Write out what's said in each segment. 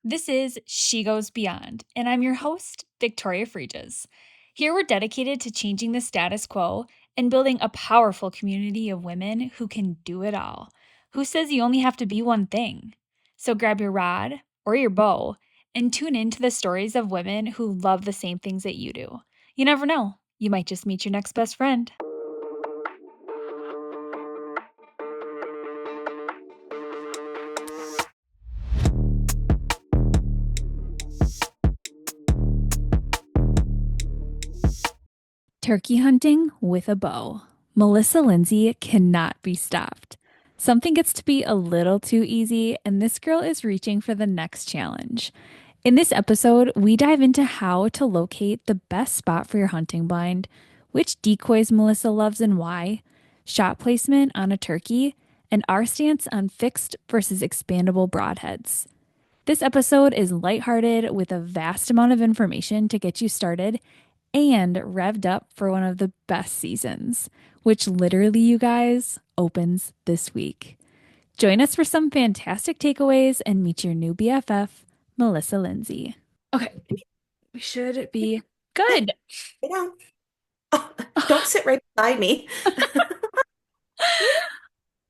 This is She Goes Beyond, and I'm your host, Victoria Fregis. Here we're dedicated to changing the status quo and building a powerful community of women who can do it all. Who says you only have to be one thing? So grab your rod or your bow and tune in to the stories of women who love the same things that you do. You never know, you might just meet your next best friend. Turkey hunting with a bow. Melissa Lindsay cannot be stopped. Something gets to be a little too easy, and this girl is reaching for the next challenge. In this episode, we dive into how to locate the best spot for your hunting blind, which decoys Melissa loves and why, shot placement on a turkey, and our stance on fixed versus expandable broadheads. This episode is lighthearted with a vast amount of information to get you started and revved up for one of the best seasons, which literally, you guys, opens this week. Join us for some fantastic takeaways and meet your new BFF, Melissa Lindsay. Okay, we should be good. Sit down. Oh, don't sit right beside me.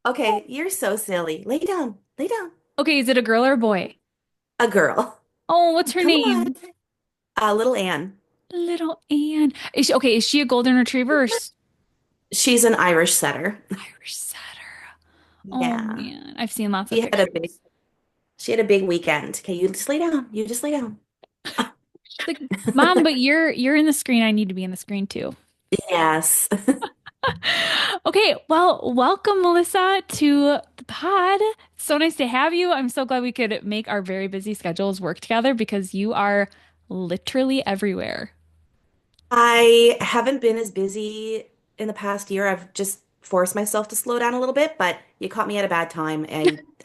Okay, you're so silly. Lay down. Lay down. Okay, is it a girl or a boy? A girl. Oh, what's her Come on. name? Little Anne. Little Anne. Is she a golden retriever or She's an Irish setter. Irish setter? Oh Yeah. man, I've seen lots of She had a big pictures. she had a big weekend. Okay, you just lay down. You just lay down. She's like, Mom, but you're in the screen. I need to be in the screen too. Yes. Okay, well, welcome, Melissa, to the pod. It's so nice to have you. I'm so glad we could make our very busy schedules work together because you are literally everywhere. I haven't been as busy in the past year. I've just forced myself to slow down a little bit, but you caught me at a bad time.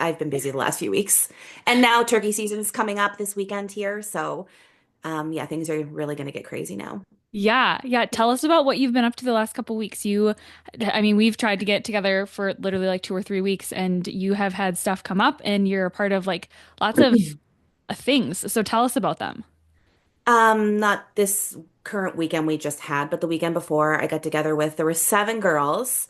I've been busy the last few weeks. And now turkey season's coming up this weekend here, so yeah, things are really going to get crazy now. Yeah, yeah. Tell us about what you've been up to the last couple weeks. I mean, we've tried to get together for literally like 2 or 3 weeks, and you have had stuff come up, and you're a part of like lots of things. So tell us about them. Not this current weekend we just had, but the weekend before I got together with, there were 7 girls,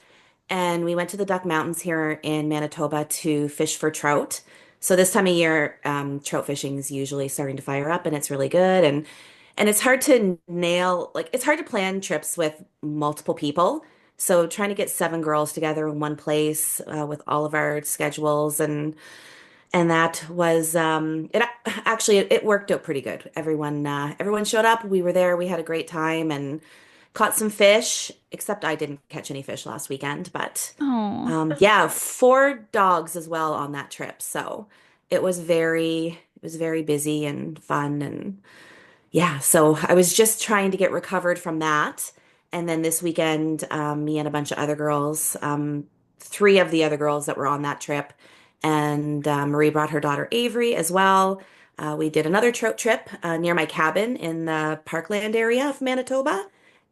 and we went to the Duck Mountains here in Manitoba to fish for trout. So this time of year, trout fishing is usually starting to fire up, and it's really good. And it's hard to nail, like it's hard to plan trips with multiple people. So trying to get 7 girls together in one place with all of our schedules and that was actually it worked out pretty good. Everyone showed up. We were there. We had a great time and caught some fish, except I didn't catch any fish last weekend, but Oh, yeah, 4 dogs as well on that trip. So it was very busy and fun and yeah, so I was just trying to get recovered from that. And then this weekend, me and a bunch of other girls, 3 of the other girls that were on that trip, and Marie brought her daughter Avery as well. We did another trout trip near my cabin in the Parkland area of Manitoba.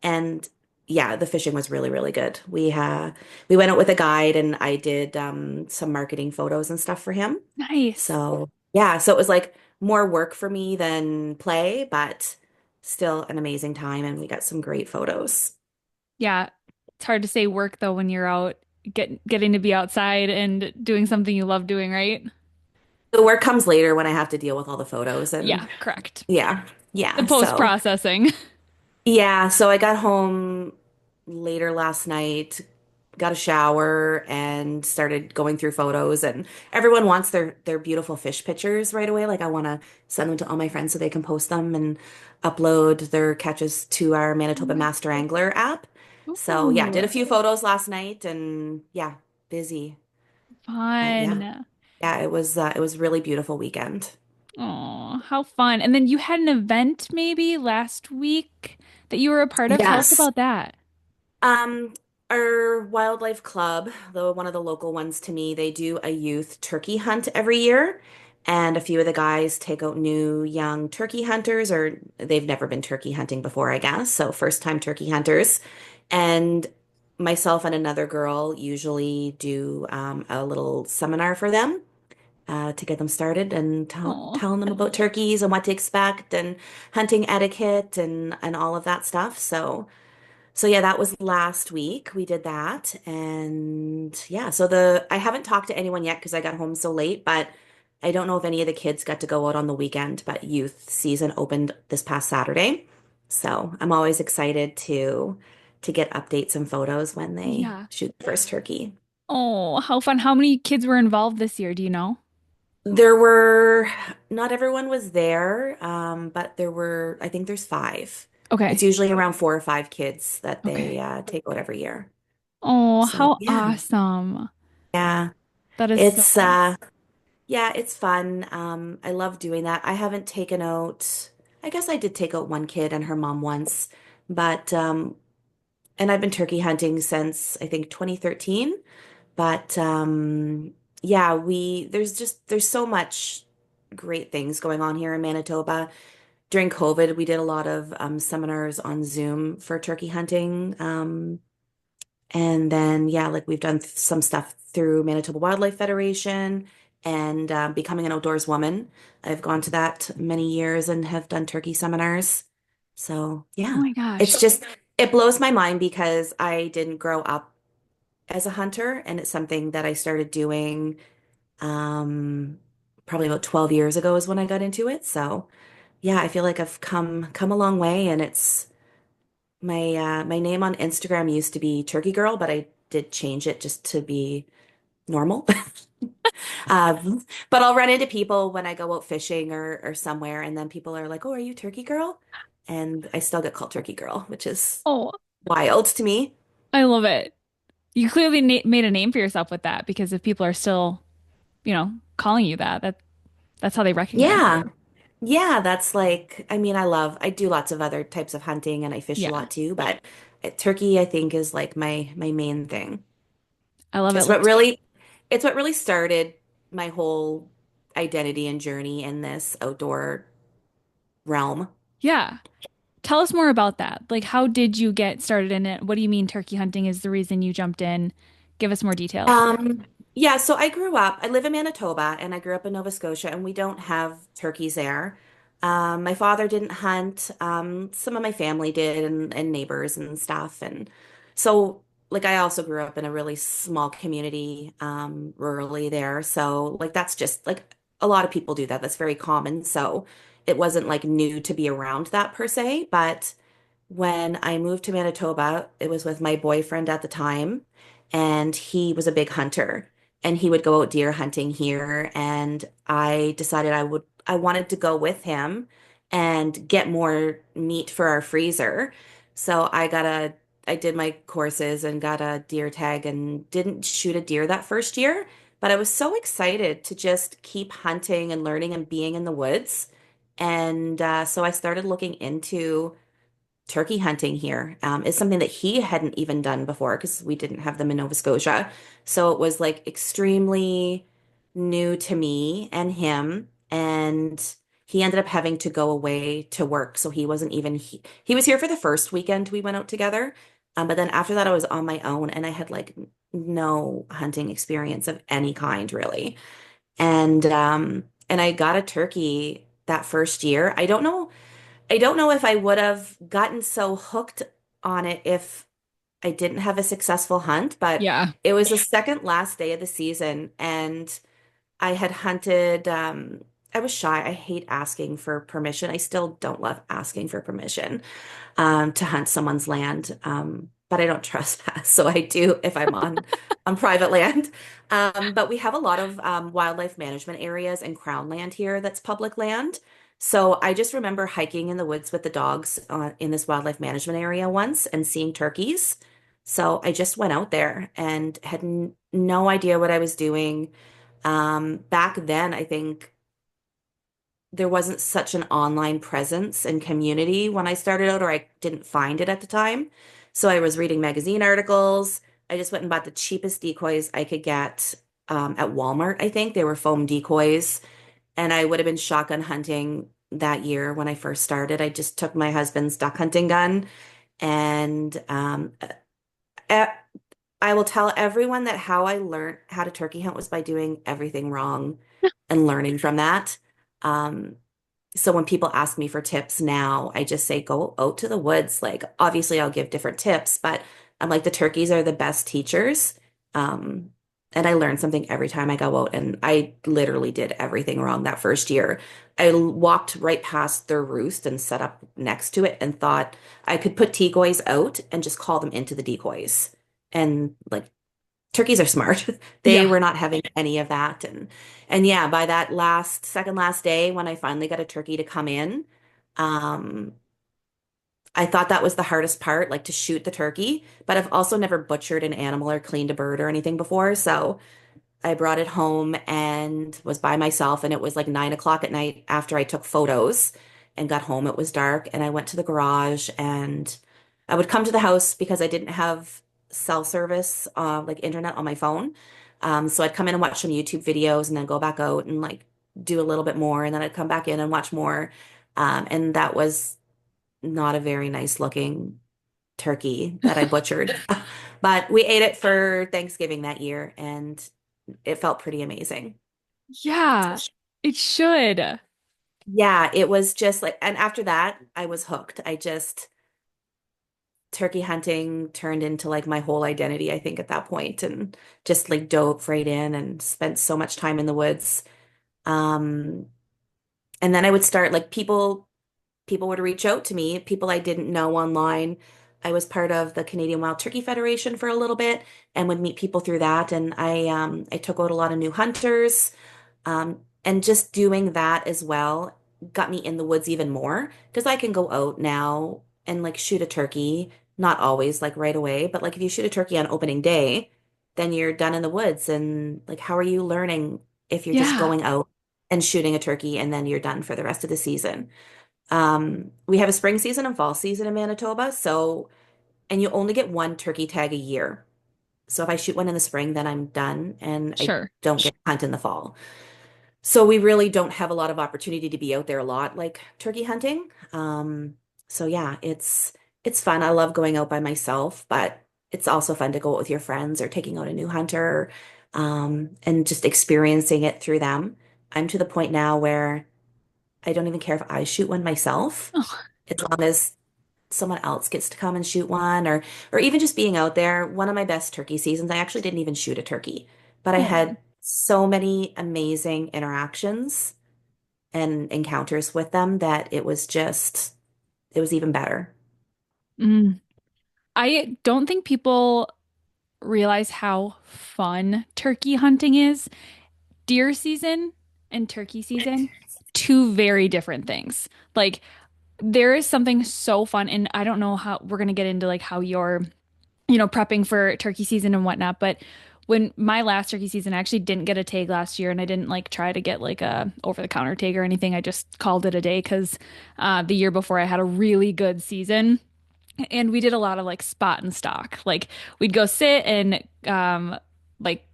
And yeah, the fishing was really, really good. We went out with a guide and I did some marketing photos and stuff for him. nice. So yeah, so it was like more work for me than play, but still an amazing time, and we got some great photos. Yeah, it's hard to say work though when you're out getting to be outside and doing something you love doing, right? The work comes later when I have to deal with all the photos and Yeah, correct. yeah, The yeah. So post-processing. yeah, so I got home later last night, got a shower and started going through photos and everyone wants their beautiful fish pictures right away. Like I want to send them to all my friends so they can post them and upload their catches to our Manitoba Master Angler app. So yeah, did a Ooh, few photos last night and yeah, busy. But yeah. fun. Yeah, it was really beautiful weekend. Oh, how fun. And then you had an event maybe last week that you were a part of. Tell us Yes. about that. Um, our wildlife club, though one of the local ones to me, they do a youth turkey hunt every year. And a few of the guys take out new young turkey hunters, or they've never been turkey hunting before, I guess. So first time turkey hunters. And myself and another girl usually do a little seminar for them. to get them started and Oh, telling them about turkeys and what to expect and hunting etiquette and all of that stuff. So yeah, that was last week. We did that. And yeah, so the I haven't talked to anyone yet because I got home so late, but I don't know if any of the kids got to go out on the weekend, but youth season opened this past Saturday. So I'm always excited to get updates and photos when they yeah. shoot the first turkey. Oh, how fun. How many kids were involved this year? Do you know? There were, not everyone was there, but I think there's five. It's Okay. usually around 4 or 5 kids that they Okay. take out every year. Oh, So how yeah, awesome. yeah, That is so it's cool. yeah, it's fun. I love doing that. I haven't taken out, I guess I did take out one kid and her mom once, but and I've been turkey hunting since I think 2013. But yeah, there's so much great things going on here in Manitoba. During COVID, we did a lot of seminars on Zoom for turkey hunting. And then, yeah, like we've done some stuff through Manitoba Wildlife Federation and becoming an outdoors woman. I've gone to that many years and have done turkey seminars. So, Oh yeah, my gosh. it's just, it blows my mind because I didn't grow up as a hunter, and it's something that I started doing um, probably about 12 years ago is when I got into it. So, yeah, I feel like I've come a long way, and it's my name on Instagram used to be Turkey Girl, but I did change it just to be normal. But I'll run into people when I go out fishing or somewhere, and then people are like, "Oh, are you Turkey Girl?" And I still get called Turkey Girl, which is Oh, wild to me. I love it. You clearly na made a name for yourself with that because if people are still, calling you that, that's how they recognize Yeah. you. Yeah, that's like, I mean, I do lots of other types of hunting and I fish a Yeah. lot too, but turkey I think is like my main thing. I love it. It's what really it's what really started my whole identity and journey in this outdoor realm. Yeah. Tell us more about that. Like, how did you get started in it? What do you mean turkey hunting is the reason you jumped in? Give us more details. Um, yeah, so I live in Manitoba and I grew up in Nova Scotia and we don't have turkeys there. My father didn't hunt. Some of my family did and neighbors and stuff. And so like I also grew up in a really small community, rurally there. So like that's just like a lot of people do that. That's very common. So it wasn't like new to be around that per se, but when I moved to Manitoba, it was with my boyfriend at the time, and he was a big hunter, and he would go out deer hunting here, and I decided I wanted to go with him and get more meat for our freezer. So I did my courses and got a deer tag and didn't shoot a deer that first year, but I was so excited to just keep hunting and learning and being in the woods. And so I started looking into turkey hunting here. Is something that he hadn't even done before because we didn't have them in Nova Scotia. So it was like extremely new to me and him. And he ended up having to go away to work. So he was here for the first weekend we went out together. But then after that, I was on my own and I had like no hunting experience of any kind really. And I got a turkey that first year. I don't know if I would have gotten so hooked on it if I didn't have a successful hunt, but Yeah. it was the second last day of the season and I had hunted I was shy. I hate asking for permission. I still don't love asking for permission to hunt someone's land. But I don't trespass, so I do if I'm on private land. But we have a lot of wildlife management areas and crown land here that's public land. So I just remember hiking in the woods with the dogs in this wildlife management area once and seeing turkeys. So I just went out there and had n no idea what I was doing. Back then, I think there wasn't such an online presence and community when I started out, or I didn't find it at the time. So I was reading magazine articles. I just went and bought the cheapest decoys I could get at Walmart, I think. They were foam decoys. And I would have been shotgun hunting that year when I first started. I just took my husband's duck hunting gun and uh, I will tell everyone that how I learned how to turkey hunt was by doing everything wrong. and learning from that. Um, so when people ask me for tips now, I just say go out to the woods. Like obviously I'll give different tips, but I'm like the turkeys are the best teachers. Um, and I learn something every time I go out, and I literally did everything wrong that first year. Walked right past their roost and set up next to it and thought I could put decoys out and just call them into the decoys. And like turkeys are smart. They Yeah. were not having any of that. And yeah, by that second last day when I finally got a turkey to come in, um, I thought that was the hardest part, like to shoot the turkey, but I've also never butchered an animal or cleaned a bird or anything before. So I brought it home and was by myself, and it was like 9 o'clock at night after I took photos and got home. It was dark, and I went to the garage, and I would come to the house because I didn't have cell service, like internet on my phone. So I'd come in and watch some YouTube videos and then go back out and like do a little bit more, and then I'd come back in and watch more. And that was not a very nice looking turkey that I butchered. But we ate it for Thanksgiving that year, and it felt pretty amazing. Yeah, it should. Yeah, it was just like, and after that, I was hooked. Turkey hunting turned into like my whole identity, I think, at that point, and just like dove right in and spent so much time in the woods. Um, and then I would start like people would reach out to me, people I didn't know online. I was part of the Canadian Wild Turkey Federation for a little bit and would meet people through that. And I took out a lot of new hunters. And just doing that as well got me in the woods even more because I can go out now and like shoot a turkey, not always like right away, but like if you shoot a turkey on opening day, then you're done in the woods. And like, how are you learning if you're just Yeah, going out and shooting a turkey and then you're done for the rest of the season? We have a spring season and fall season in Manitoba, so and you only get one turkey tag a year. So if I shoot one in the spring, then I'm done and I sure. don't get to hunt in the fall. So we really don't have a lot of opportunity to be out there a lot like turkey hunting. So yeah, it's fun. I love going out by myself, but it's also fun to go out with your friends or taking out a new hunter, and just experiencing it through them. I'm to the point now where I don't even care if I shoot one myself, Oh, as long as someone else gets to come and shoot one, or even just being out there. One of my best turkey seasons, I actually didn't even shoot a turkey, but I oh. had so many amazing interactions and encounters with them that it was even better. Mm. I don't think people realize how fun turkey hunting is. Deer season and turkey season, two very different things. Like there is something so fun, and I don't know how we're gonna get into like how you're, prepping for turkey season and whatnot, but when my last turkey season, I actually didn't get a tag last year, and I didn't like try to get like a over-the-counter tag or anything. I just called it a day because the year before I had a really good season. And we did a lot of like spot and stock. Like we'd go sit and like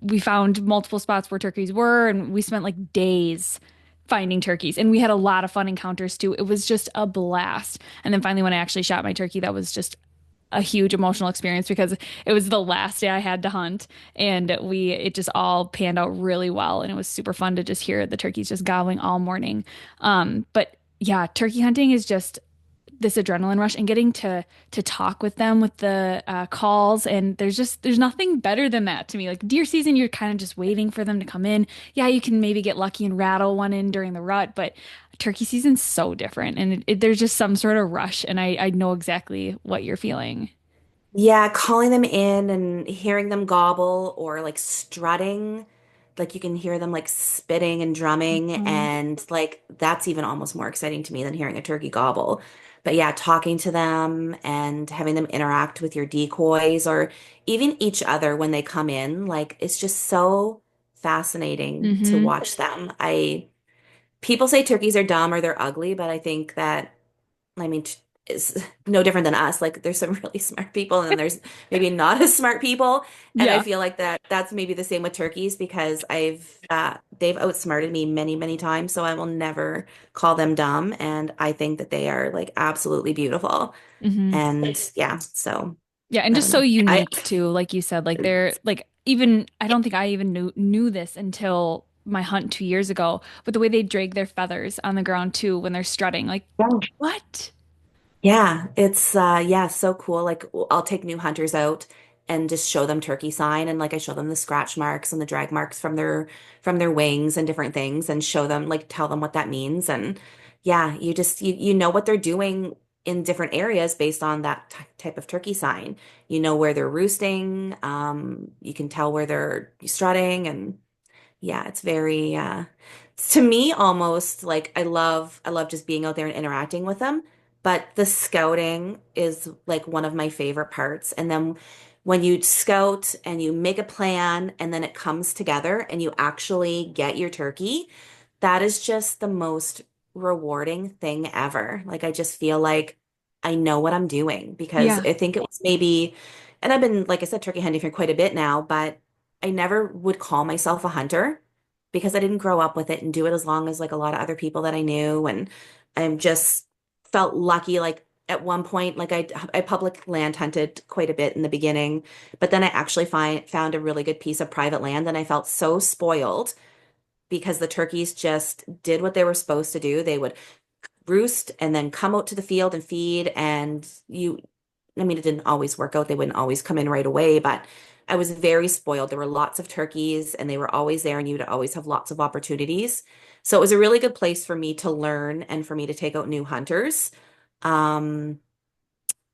we found multiple spots where turkeys were, and we spent like days finding turkeys. And we had a lot of fun encounters too. It was just a blast. And then finally, when I actually shot my turkey, that was just a huge emotional experience because it was the last day I had to hunt, and it just all panned out really well, and it was super fun to just hear the turkeys just gobbling all morning. But yeah, turkey hunting is just this adrenaline rush, and getting to talk with them with the calls, and there's nothing better than that to me. Like deer season, you're kind of just waiting for them to come in. Yeah, you can maybe get lucky and rattle one in during the rut, but turkey season's so different, and there's just some sort of rush, and I know exactly what you're feeling. Yeah, calling them in and hearing them gobble or like strutting, like you can hear them like spitting and drumming, Mhm. and like that's even almost more exciting to me than hearing a turkey gobble. But yeah, talking to them and having them interact with your decoys or even each other when they come in, like it's just so fascinating to Hmm. watch them. I People say turkeys are dumb or they're ugly, but I think that I mean, is no different than us. Like, there's some really smart people, and then there's maybe not as smart people. And I Yeah. feel like that's maybe the same with turkeys because they've outsmarted me many, many times. So I will never call them dumb. And I think that they are like absolutely beautiful. Hmm. And yeah, so Yeah, and I just don't so know. unique too, like you said, like they're like even I don't think I even knew this until my hunt 2 years ago, but the way they drag their feathers on the ground too when they're strutting, like, what? Yeah, it's yeah, so cool. Like I'll take new hunters out and just show them turkey sign and like I show them the scratch marks and the drag marks from their wings and different things and show them like tell them what that means and yeah, you know what they're doing in different areas based on that t type of turkey sign. You know where they're roosting, you can tell where they're strutting and yeah, it's very to me almost like I love just being out there and interacting with them, but the scouting is like one of my favorite parts. And then when you scout and you make a plan and then it comes together and you actually get your turkey, that is just the most rewarding thing ever. Like I just feel like I know what I'm doing because Yeah. I think it was maybe, and I've been, like I said, turkey hunting for quite a bit now, but I never would call myself a hunter because I didn't grow up with it and do it as long as like a lot of other people that I knew. And I'm just felt lucky. Like at one point, like I public land hunted quite a bit in the beginning, but then I actually found a really good piece of private land and I felt so spoiled because the turkeys just did what they were supposed to do. They would roost and then come out to the field and feed. And I mean, it didn't always work out. They wouldn't always come in right away, but I was very spoiled. There were lots of turkeys and they were always there and you'd always have lots of opportunities. So it was a really good place for me to learn and for me to take out new hunters. Um,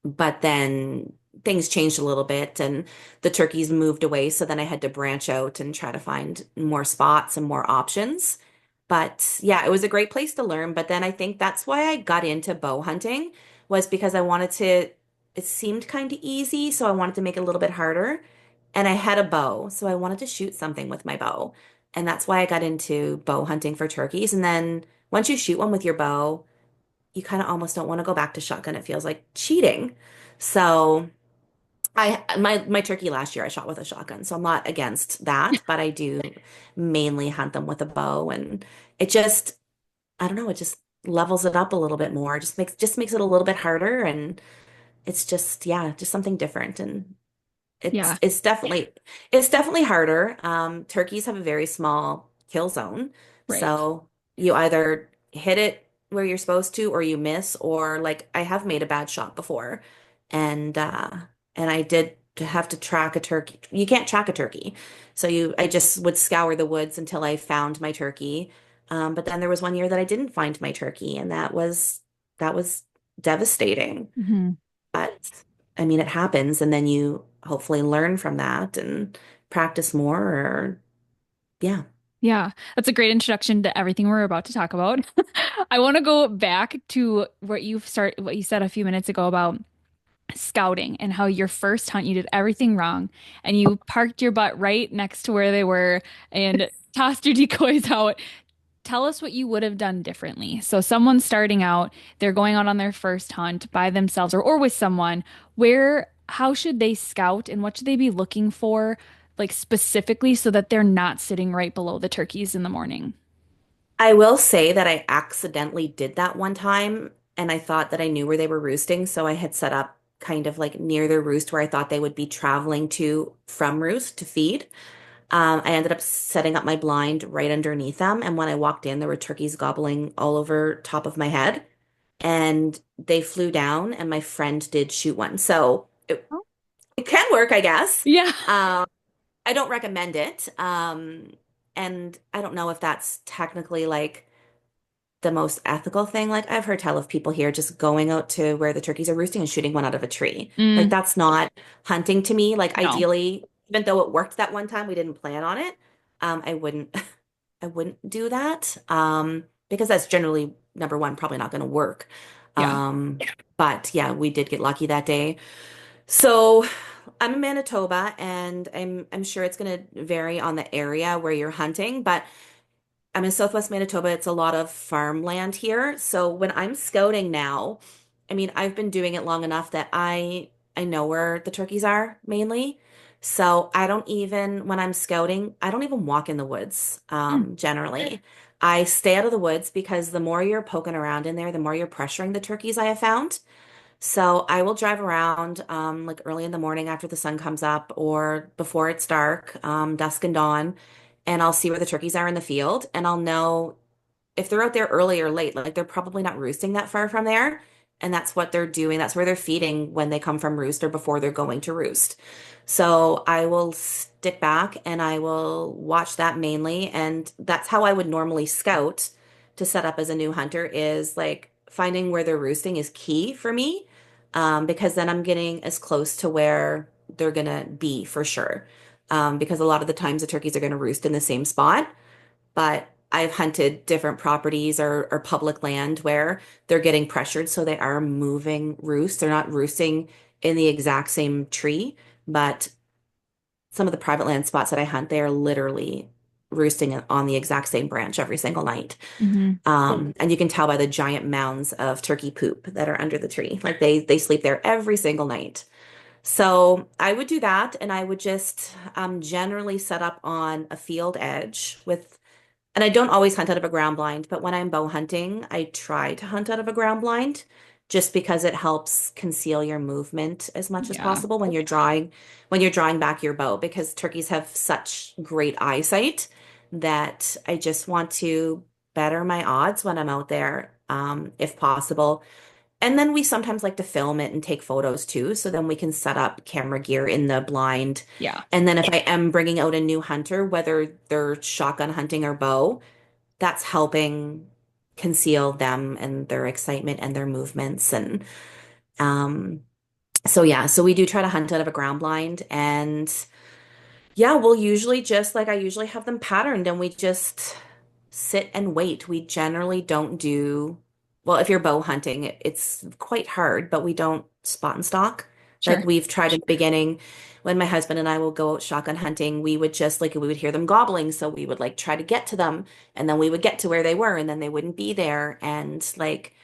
but then things changed a little bit and the turkeys moved away. So then I had to branch out and try to find more spots and more options. But yeah, it was a great place to learn. But then I think that's why I got into bow hunting was because I wanted to, it seemed kind of easy. So I wanted to make it a little bit harder. And I had a bow. So I wanted to shoot something with my bow. And that's why I got into bow hunting for turkeys. And then once you shoot one with your bow, you kind of almost don't want to go back to shotgun. It feels like cheating. So my turkey last year I shot with a shotgun, so I'm not against that, but I do mainly hunt them with a bow and it just I don't know, it just levels it up a little bit more. Just makes it a little bit harder and it's just yeah, just something different and Yeah. it's definitely harder. Turkeys have a very small kill zone, Right. so you either hit it where you're supposed to, or you miss, or like I have made a bad shot before, and uh, and I did have to track a turkey. You can't track a turkey, so I just would scour the woods until I found my turkey. But then there was one year that I didn't find my turkey, and that was devastating. Hmm. But I mean, it happens, and then you hopefully learn from that and practice more, or yeah. Yeah, that's a great introduction to everything we're about to talk about. I want to go back to what you said a few minutes ago about scouting and how your first hunt you did everything wrong and you parked your butt right next to where they were and tossed your decoys out. Tell us what you would have done differently. So someone starting out, they're going out on their first hunt by themselves or with someone. How should they scout and what should they be looking for, like specifically, so that they're not sitting right below the turkeys in the morning? I will say that I accidentally did that one time, and I thought that I knew where they were roosting, so I had set up kind of like near their roost where I thought they would be traveling to from roost to feed. I ended up setting up my blind right underneath them, and when I walked in, there were turkeys gobbling all over top of my head, and they flew down, and my friend did shoot one. So Oh. it can work, I guess. Yeah. I don't recommend it. And I don't know if that's technically like the most ethical thing. Like I've heard tell of people here just going out to where the turkeys are roosting and shooting one out of a tree. Like Mm, that's not hunting to me. Like no. ideally, even though it worked that one time, we didn't plan on it. I wouldn't I wouldn't do that. Because that's generally number one, probably not going to work. Yeah. Um, but yeah, we did get lucky that day. So I'm in Manitoba and I'm sure it's going to vary on the area where you're hunting, but I'm in Southwest Manitoba. It's a lot of farmland here. So when I'm scouting now, I mean, I've been doing it long enough that I know where the turkeys are mainly. So I don't even when I'm scouting, I don't even walk in the woods Mm. generally. I stay out of the woods because the more you're poking around in there, the more you're pressuring the turkeys I have found. So I will drive around like early in the morning after the sun comes up or before it's dark, dusk and dawn, and I'll see where the turkeys are in the field and I'll know if they're out there early or late, like they're probably not roosting that far from there. And that's what they're doing. That's where they're feeding when they come from roost or before they're going to roost. So I will stick back and I will watch that mainly. And that's how I would normally scout to set up as a new hunter is like finding where they're roosting is key for me. Because then I'm getting as close to where they're gonna be for sure. Because a lot of the times the turkeys are gonna roost in the same spot, but I've hunted different properties or public land where they're getting pressured, so they are moving roosts. They're not roosting in the exact same tree, but some of the private land spots that I hunt, they are literally roosting on the exact same branch every single night. Hmm. And you can tell by the giant mounds of turkey poop that are under the tree. Like they sleep there every single night. So I would do that, and I would just generally set up on a field edge with and I don't always hunt out of a ground blind, but when I'm bow hunting, I try to hunt out of a ground blind just because it helps conceal your movement as much as Yeah. possible when you're drawing back your bow because turkeys have such great eyesight that I just want to better my odds when I'm out there, if possible. And then we sometimes like to film it and take photos too. So then we can set up camera gear in the blind. Yeah. And then if I am bringing out a new hunter, whether they're shotgun hunting or bow, that's helping conceal them and their excitement and their movements. And um, so yeah, so we do try to hunt out of a ground blind. And yeah, we'll usually just like I usually have them patterned and we just sit and wait. We generally don't do, well, if you're bow hunting, it's quite hard, but we don't spot and stalk. Like Sure. we've tried in the beginning when my husband and I will go out shotgun hunting, we would just like we would hear them gobbling, so we would like try to get to them and then we would get to where they were and then they wouldn't be there and like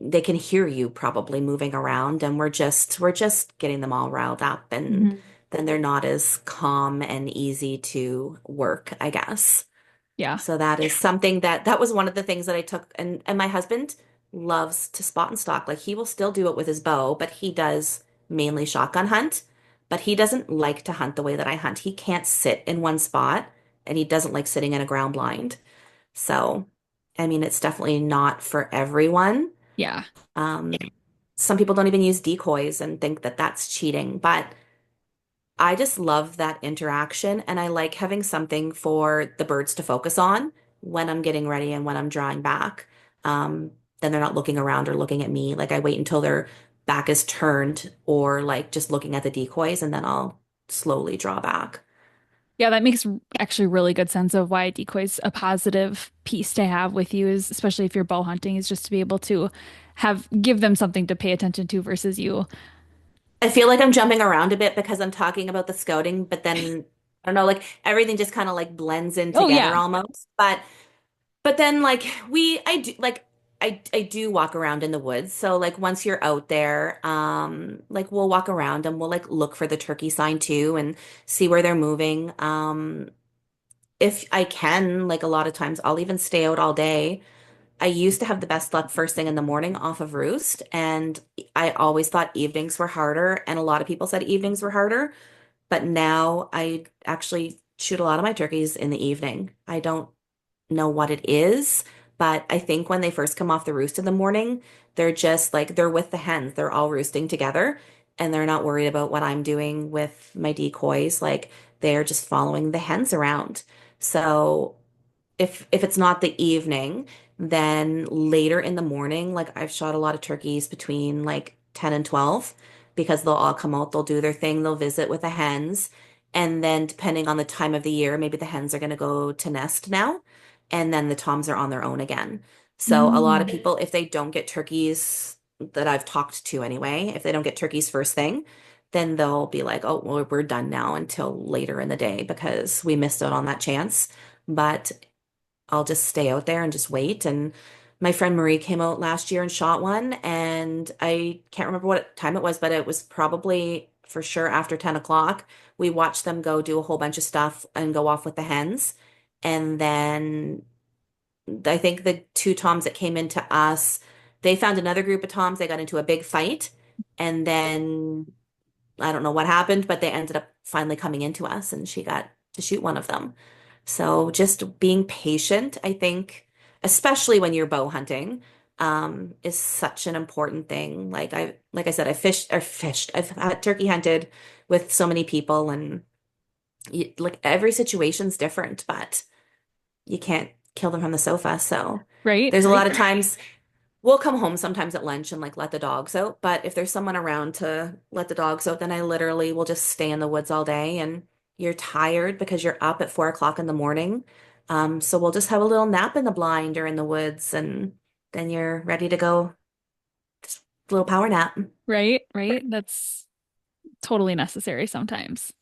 they can hear you probably moving around and we're just getting them all riled up and Hmm. then they're not as calm and easy to work, I guess. Yeah. So that is something that was one of the things that I took and my husband loves to spot and stalk. Like he will still do it with his bow, but he does mainly shotgun hunt, but he doesn't like to hunt the way that I hunt. He can't sit in one spot and he doesn't like sitting in a ground blind. So, I mean, it's definitely not for everyone. Yeah. Um, some people don't even use decoys and think that that's cheating, but I just love that interaction and I like having something for the birds to focus on when I'm getting ready and when I'm drawing back. Um, then they're not looking around or looking at me. Like I wait until their back is turned or like just looking at the decoys and then I'll slowly draw back. Yeah, that makes actually really good sense of why decoy's a positive piece to have with you is especially if you're bow hunting is just to be able to have give them something to pay attention to versus you. I feel like I'm jumping around a bit because I'm talking about the scouting, but then I don't know, like everything just kind of like blends in Oh together yeah. almost. But then like I do like I do walk around in the woods. So like once you're out there, like we'll walk around and we'll like look for the turkey sign too and see where they're moving. If I can, like a lot of times I'll even stay out all day. I used to have the best luck first thing in the morning off of roost, and I always thought evenings were harder, and a lot of people said evenings were harder, but now I actually shoot a lot of my turkeys in the evening. I don't know what it is, but I think when they first come off the roost in the morning, they're just like they're with the hens. They're all roosting together and they're not worried about what I'm doing with my decoys. Like they're just following the hens around. So if it's not the evening, then later in the morning, like I've shot a lot of turkeys between like 10 and 12 because they'll all come out, they'll do their thing, they'll visit with the hens. And then depending on the time of the year, maybe the hens are going to go to nest now, and then the toms are on their own again. So a lot of Mm. people, if they don't get turkeys that I've talked to anyway, if they don't get turkeys first thing, then they'll be like, oh, well, we're done now until later in the day because we missed out on that chance. But I'll just stay out there and just wait. And my friend Marie came out last year and shot one, and I can't remember what time it was, but it was probably for sure after 10 o'clock. We watched them go do a whole bunch of stuff and go off with the hens. And then I think the two toms that came into us, they found another group of toms. They got into a big fight. And then I don't know what happened, but they ended up finally coming into us, and she got to shoot one of them. So just being patient, I think, especially when you're bow hunting, is such an important thing. Like I said, I've had turkey hunted with so many people, and like every situation's different, but you can't kill them from the sofa. So Right, there's a lot right, of times we'll come home sometimes at lunch and like let the dogs out. But if there's someone around to let the dogs out, then I literally will just stay in the woods all day. And you're tired because you're up at 4 o'clock in the morning. So we'll just have a little nap in the blind or in the woods, and then you're ready to go. Just a little power nap. right, right. That's totally necessary sometimes.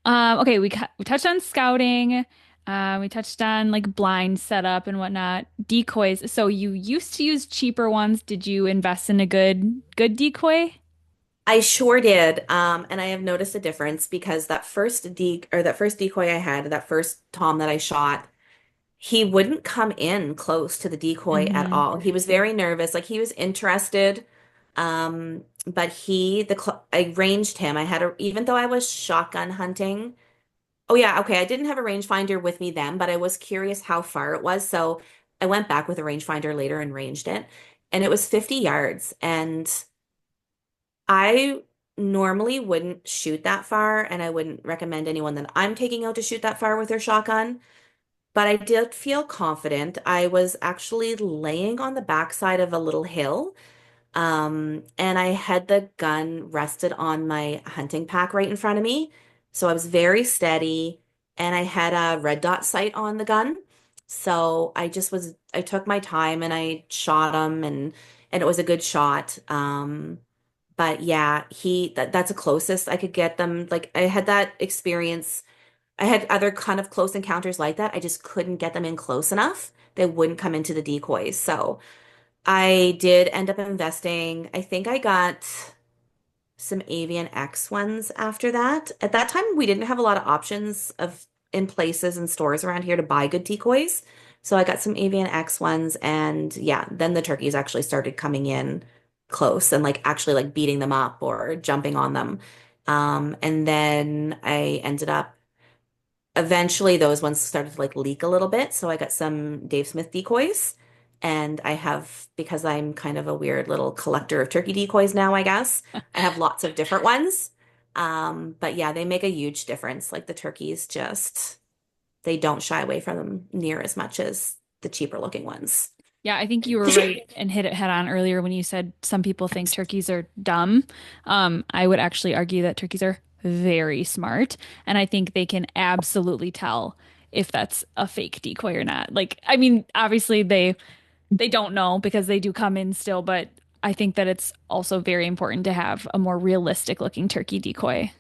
Okay, we touched on scouting. We touched on like blind setup and whatnot, decoys. So you used to use cheaper ones. Did you invest in a good decoy? I sure did. And I have noticed a difference because that first decoy I had, that first tom that I shot, he wouldn't come in close to the decoy at Hmm. all. He was very nervous. Like he was interested. But I ranged him. Even though I was shotgun hunting. Oh yeah, okay. I didn't have a rangefinder with me then, but I was curious how far it was. So I went back with a rangefinder later and ranged it. And it was 50 yards. And I normally wouldn't shoot that far, and I wouldn't recommend anyone that I'm taking out to shoot that far with their shotgun. But I did feel confident. I was actually laying on the backside of a little hill, and I had the gun rested on my hunting pack right in front of me. So I was very steady, and I had a red dot sight on the gun. So I took my time and I shot him, and it was a good shot. But yeah, that's the closest I could get them. Like I had that experience. I had other kind of close encounters like that. I just couldn't get them in close enough. They wouldn't come into the decoys. So I did end up investing. I think I got some Avian X ones after that. At that time, we didn't have a lot of options of in places and stores around here to buy good decoys. So I got some Avian X ones, and yeah, then the turkeys actually started coming in close and like actually like beating them up or jumping on them. And then I ended up eventually those ones started to like leak a little bit. So I got some Dave Smith decoys. And I have, because I'm kind of a weird little collector of turkey decoys now, I guess, I have lots of different ones. But yeah, they make a huge difference. Like the turkeys just, they don't shy away from them near as much as the cheaper looking ones. Yeah, I think you were right and hit it head on earlier when you said some people think turkeys are dumb. I would actually argue that turkeys are very smart, and I think they can absolutely tell if that's a fake decoy or not. Like, I mean, obviously they don't know because they do come in still, but I think that it's also very important to have a more realistic looking turkey decoy.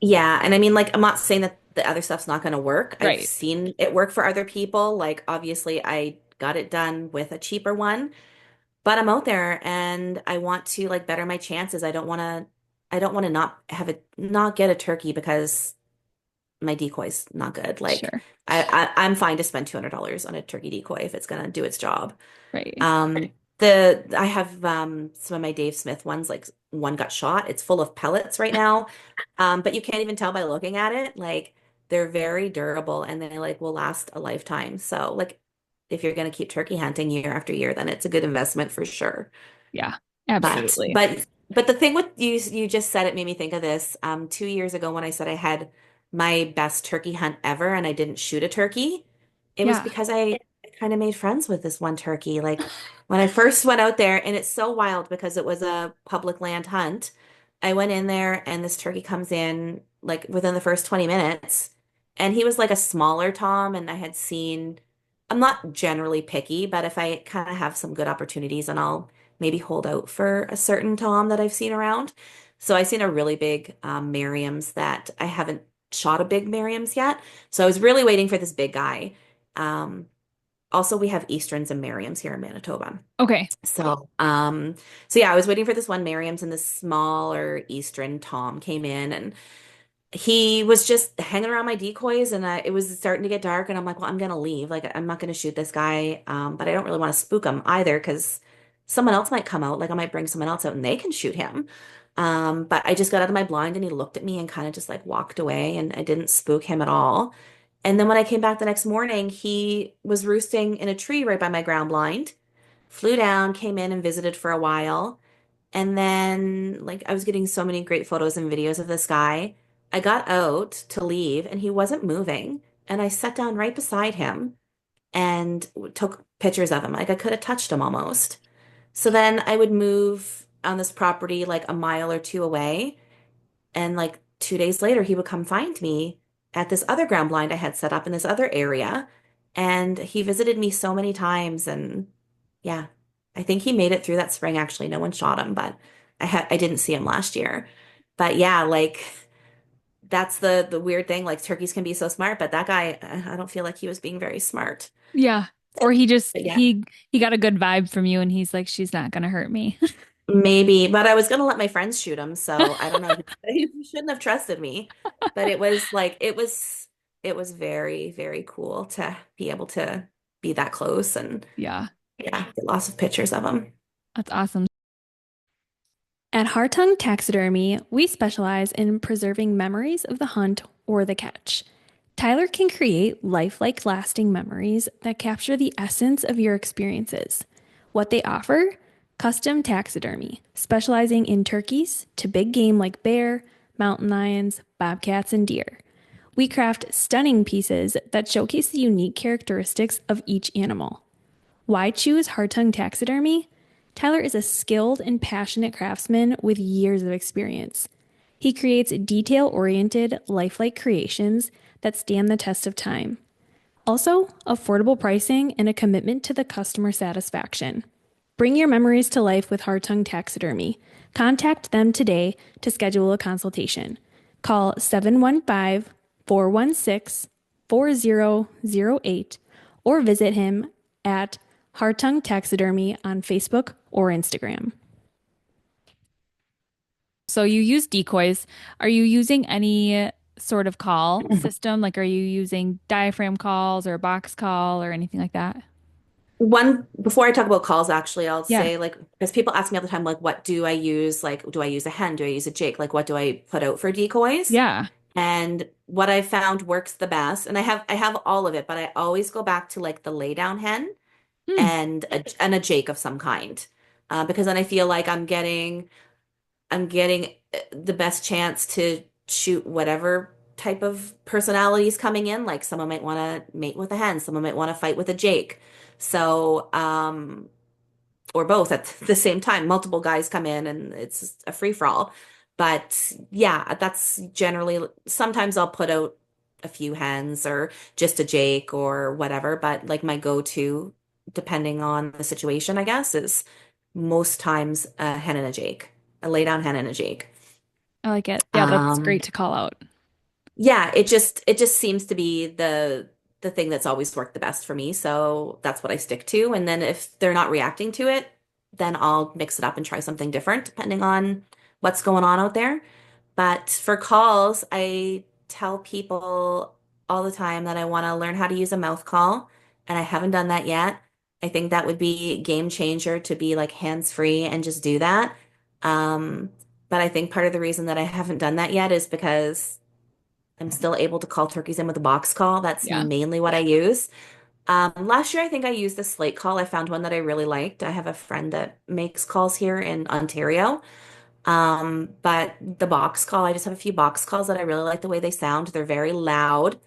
Yeah, and I mean, like, I'm not saying that the other stuff's not going to work. I've Right. seen it work for other people. Like, obviously, I got it done with a cheaper one. But I'm out there and I want to like better my chances. I don't want to not get a turkey because my decoy's not good. Like Sure. I'm fine to spend $200 on a turkey decoy if it's gonna do its job. Right. Um, the I have some of my Dave Smith ones, like one got shot. It's full of pellets right now. But you can't even tell by looking at it. Like they're very durable and they like will last a lifetime. So like if you're gonna keep turkey hunting year after year, then it's a good investment for sure. Yeah, But absolutely. but but the thing with you just said it made me think of this. 2 years ago when I said I had my best turkey hunt ever and I didn't shoot a turkey, it was Yeah. because I kind of made friends with this one turkey. Like when I first went out there, and it's so wild because it was a public land hunt. I went in there and this turkey comes in like within the first 20 minutes. And he was like a smaller tom, and I'm not generally picky, but if I kind of have some good opportunities and I'll maybe hold out for a certain tom that I've seen around. So I've seen a really big Merriam's that I haven't shot a big Merriam's yet. So I was really waiting for this big guy. Um, Also, we have Easterns and Merriam's here in Manitoba. Okay. So, so yeah, I was waiting for this one Merriam's, and this smaller Eastern Tom came in, and he was just hanging around my decoys, and it was starting to get dark, and I'm like, well, I'm gonna leave. Like, I'm not gonna shoot this guy, but I don't really want to spook him either because someone else might come out. Like, I might bring someone else out, and they can shoot him. But I just got out of my blind, and he looked at me and kind of just like walked away, and I didn't spook him at all. And then when I came back the next morning, he was roosting in a tree right by my ground blind, flew down, came in and visited for a while. And then, like, I was getting so many great photos and videos of this guy. I got out to leave and he wasn't moving. And I sat down right beside him and took pictures of him. Like, I could have touched him almost. So then I would move on this property like a mile or two away. And like 2 days later, he would come find me at this other ground blind I had set up in this other area. And he visited me so many times. And yeah, I think he made it through that spring. Actually, no one shot him, but I didn't see him last year. But yeah, like that's the weird thing. Like turkeys can be so smart, but that guy, I don't feel like he was being very smart. Yeah. Or he just But yeah, he got a good vibe from you and he's like, she's not gonna hurt me. maybe. But I was gonna let my friends shoot him, so I don't know. He shouldn't have trusted me. But it was like it was very, very cool to be able to be that close and Yeah, yeah, get lots of pictures of him. that's awesome. At Hartung Taxidermy, we specialize in preserving memories of the hunt or the catch. Tyler can create lifelike lasting memories that capture the essence of your experiences. What they offer? Custom taxidermy, specializing in turkeys to big game like bear, mountain lions, bobcats, and deer. We craft stunning pieces that showcase the unique characteristics of each animal. Why choose Hartung Taxidermy? Tyler is a skilled and passionate craftsman with years of experience. He creates detail oriented, lifelike creations that stand the test of time. Also, affordable pricing and a commitment to the customer satisfaction. Bring your memories to life with Hartung Taxidermy. Contact them today to schedule a consultation. Call 715-416-4008 or visit him at Hartung Taxidermy on Facebook or Instagram. So you use decoys. Are you using any sort of call system? Like, are you using diaphragm calls or box call or anything like that? One, before I talk about calls, actually, I'll Yeah. say like because people ask me all the time, like, what do I use? Like, do I use a hen? Do I use a jake? Like, what do I put out for decoys? Yeah. And what I found works the best, and I have all of it, but I always go back to like the lay down hen Hmm. and a jake of some kind, because then I feel like I'm getting the best chance to shoot whatever type of personality is coming in. Like someone might want to mate with a hen, someone might want to fight with a jake. So, or both at the same time. Multiple guys come in and it's a free for all. But yeah, that's generally sometimes I'll put out a few hens or just a jake or whatever. But like my go-to, depending on the situation, I guess, is most times a hen and a jake, a lay down hen and a jake. I like it. Yeah, that's Um, great to call out. yeah, it just seems to be the thing that's always worked the best for me. So that's what I stick to. And then if they're not reacting to it, then I'll mix it up and try something different depending on what's going on out there. But for calls, I tell people all the time that I want to learn how to use a mouth call, and I haven't done that yet. I think that would be game changer to be like hands-free and just do that. Um, but I think part of the reason that I haven't done that yet is because I'm still able to call turkeys in with a box call. That's Yeah. mainly what I use. Last year, I think I used the slate call. I found one that I really liked. I have a friend that makes calls here in Ontario. But the box call, I just have a few box calls that I really like the way they sound. They're very loud.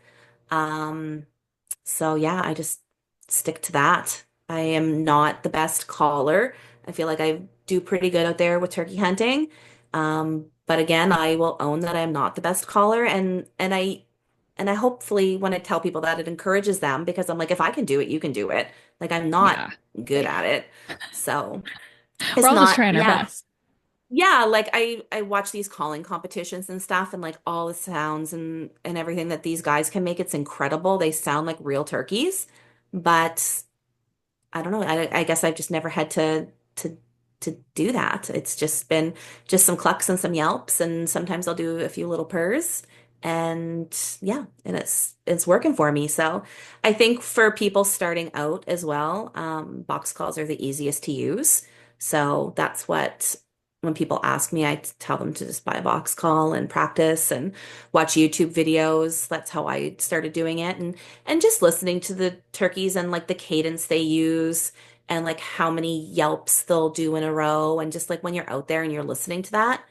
Um, so yeah, I just stick to that. I am not the best caller. I feel like I do pretty good out there with turkey hunting. But again, I will own that I am not the best caller and I hopefully when I tell people that it encourages them because I'm like, if I can do it, you can do it. Like I'm not Yeah. good at it. So We're it's all just not, trying our yeah. best. Yeah, like I watch these calling competitions and stuff and like all the sounds and everything that these guys can make, it's incredible. They sound like real turkeys. But I don't know. I guess I've just never had to to do that. It's just been just some clucks and some yelps, and sometimes I'll do a few little purrs, and yeah, and it's working for me. So I think for people starting out as well, box calls are the easiest to use. So that's what when people ask me, I tell them to just buy a box call and practice and watch YouTube videos. That's how I started doing it. And just listening to the turkeys and like the cadence they use and like how many yelps they'll do in a row. And just like when you're out there and you're listening to that,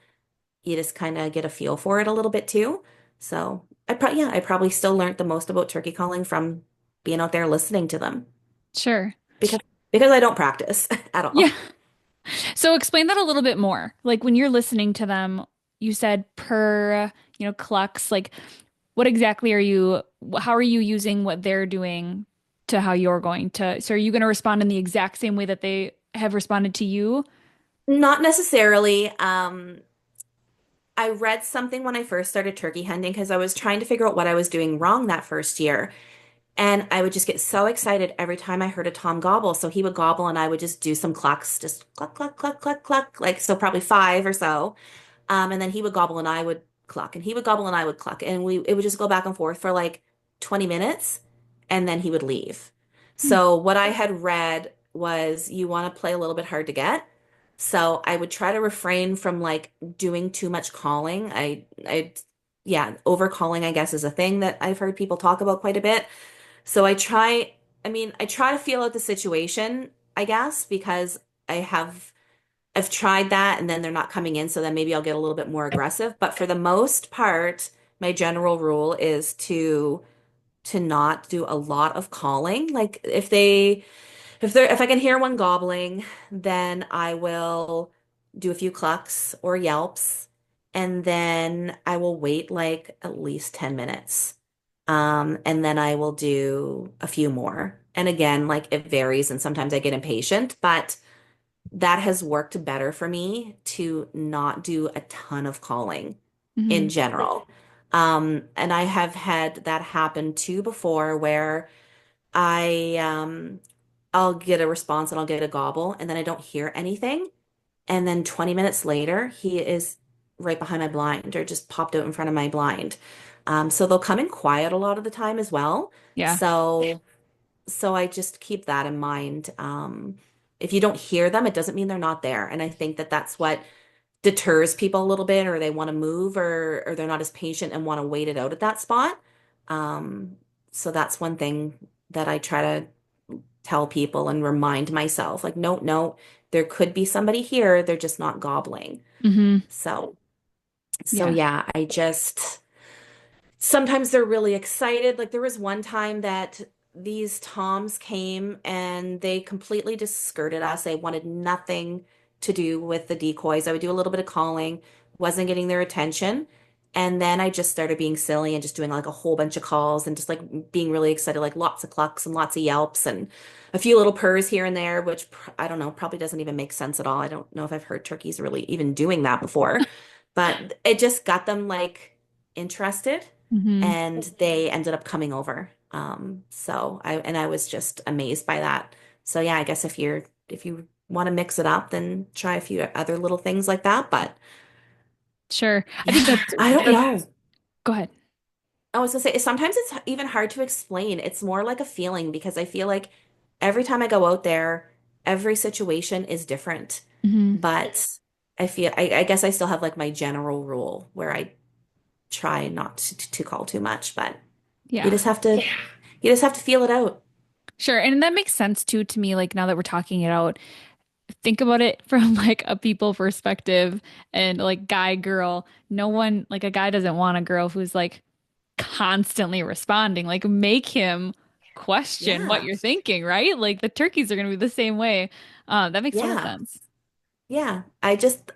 you just kind of get a feel for it a little bit too. So I probably still learned the most about turkey calling from being out there listening to them Sure. because because I don't practice at Yeah. all. So explain that a little bit more. Like when you're listening to them, you said per, clucks, like what exactly how are you using what they're doing to how you're going to, so are you going to respond in the exact same way that they have responded to you? Not necessarily. I read something when I first started turkey hunting because I was trying to figure out what I was doing wrong that first year. And I would just get so excited every time I heard a tom gobble. So he would gobble and I would just do some clucks, just cluck, cluck, cluck, cluck, cluck, like so probably five or so. And then he would gobble and I would cluck, and he would gobble and I would cluck. And it would just go back and forth for like 20 minutes, and then he would leave. Hmm. So what I had read was you want to play a little bit hard to get. So I would try to refrain from like doing too much calling. Yeah, over calling, I guess, is a thing that I've heard people talk about quite a bit. So I try to feel out the situation, I guess, because I have I've tried that and then they're not coming in, so then maybe I'll get a little bit more aggressive. But for the most part, my general rule is to not do a lot of calling. Like if I can hear one gobbling, then I will do a few clucks or yelps, and then I will wait like at least 10 minutes. And then I will do a few more. And again, like it varies and sometimes I get impatient, but that has worked better for me to not do a ton of calling Hmm. in general. And I have had that happen too before where I'll get a response and I'll get a gobble and then I don't hear anything. And then 20 minutes later, he is right behind my blind or just popped out in front of my blind. So they'll come in quiet a lot of the time as well. Yeah. So I just keep that in mind. If you don't hear them, it doesn't mean they're not there. And I think that that's what deters people a little bit, or they want to move, or they're not as patient and want to wait it out at that spot. Um, so that's one thing that I try to tell people and remind myself, like, no, no, there could be somebody here. They're just not gobbling. Hmm. So, so Yeah. yeah, I just sometimes they're really excited. Like there was one time that these toms came and they completely just skirted us. They wanted nothing to do with the decoys. I would do a little bit of calling, wasn't getting their attention. And then I just started being silly and just doing like a whole bunch of calls and just like being really excited, like lots of clucks and lots of yelps and a few little purrs here and there, which I don't know, probably doesn't even make sense at all. I don't know if I've heard turkeys really even doing that before, but it just got them like interested Hmm. and they ended up coming over. I was just amazed by that. So yeah, I guess if you want to mix it up, then try a few other little things like that. But Sure. I think yeah, I don't know. go ahead. I was gonna say sometimes it's even hard to explain. It's more like a feeling because I feel like every time I go out there, every situation is different. Hmm. But I guess I still have like my general rule where I try not to call too much, but you Yeah. just have to you just have to feel it out. Sure. And that makes sense too to me, like now that we're talking it out, think about it from like a people perspective and like guy girl. No one, like a guy doesn't want a girl who's like constantly responding. Like make him question what Yeah. you're thinking, right? Like the turkeys are going to be the same way. That makes total Yeah. sense. Yeah.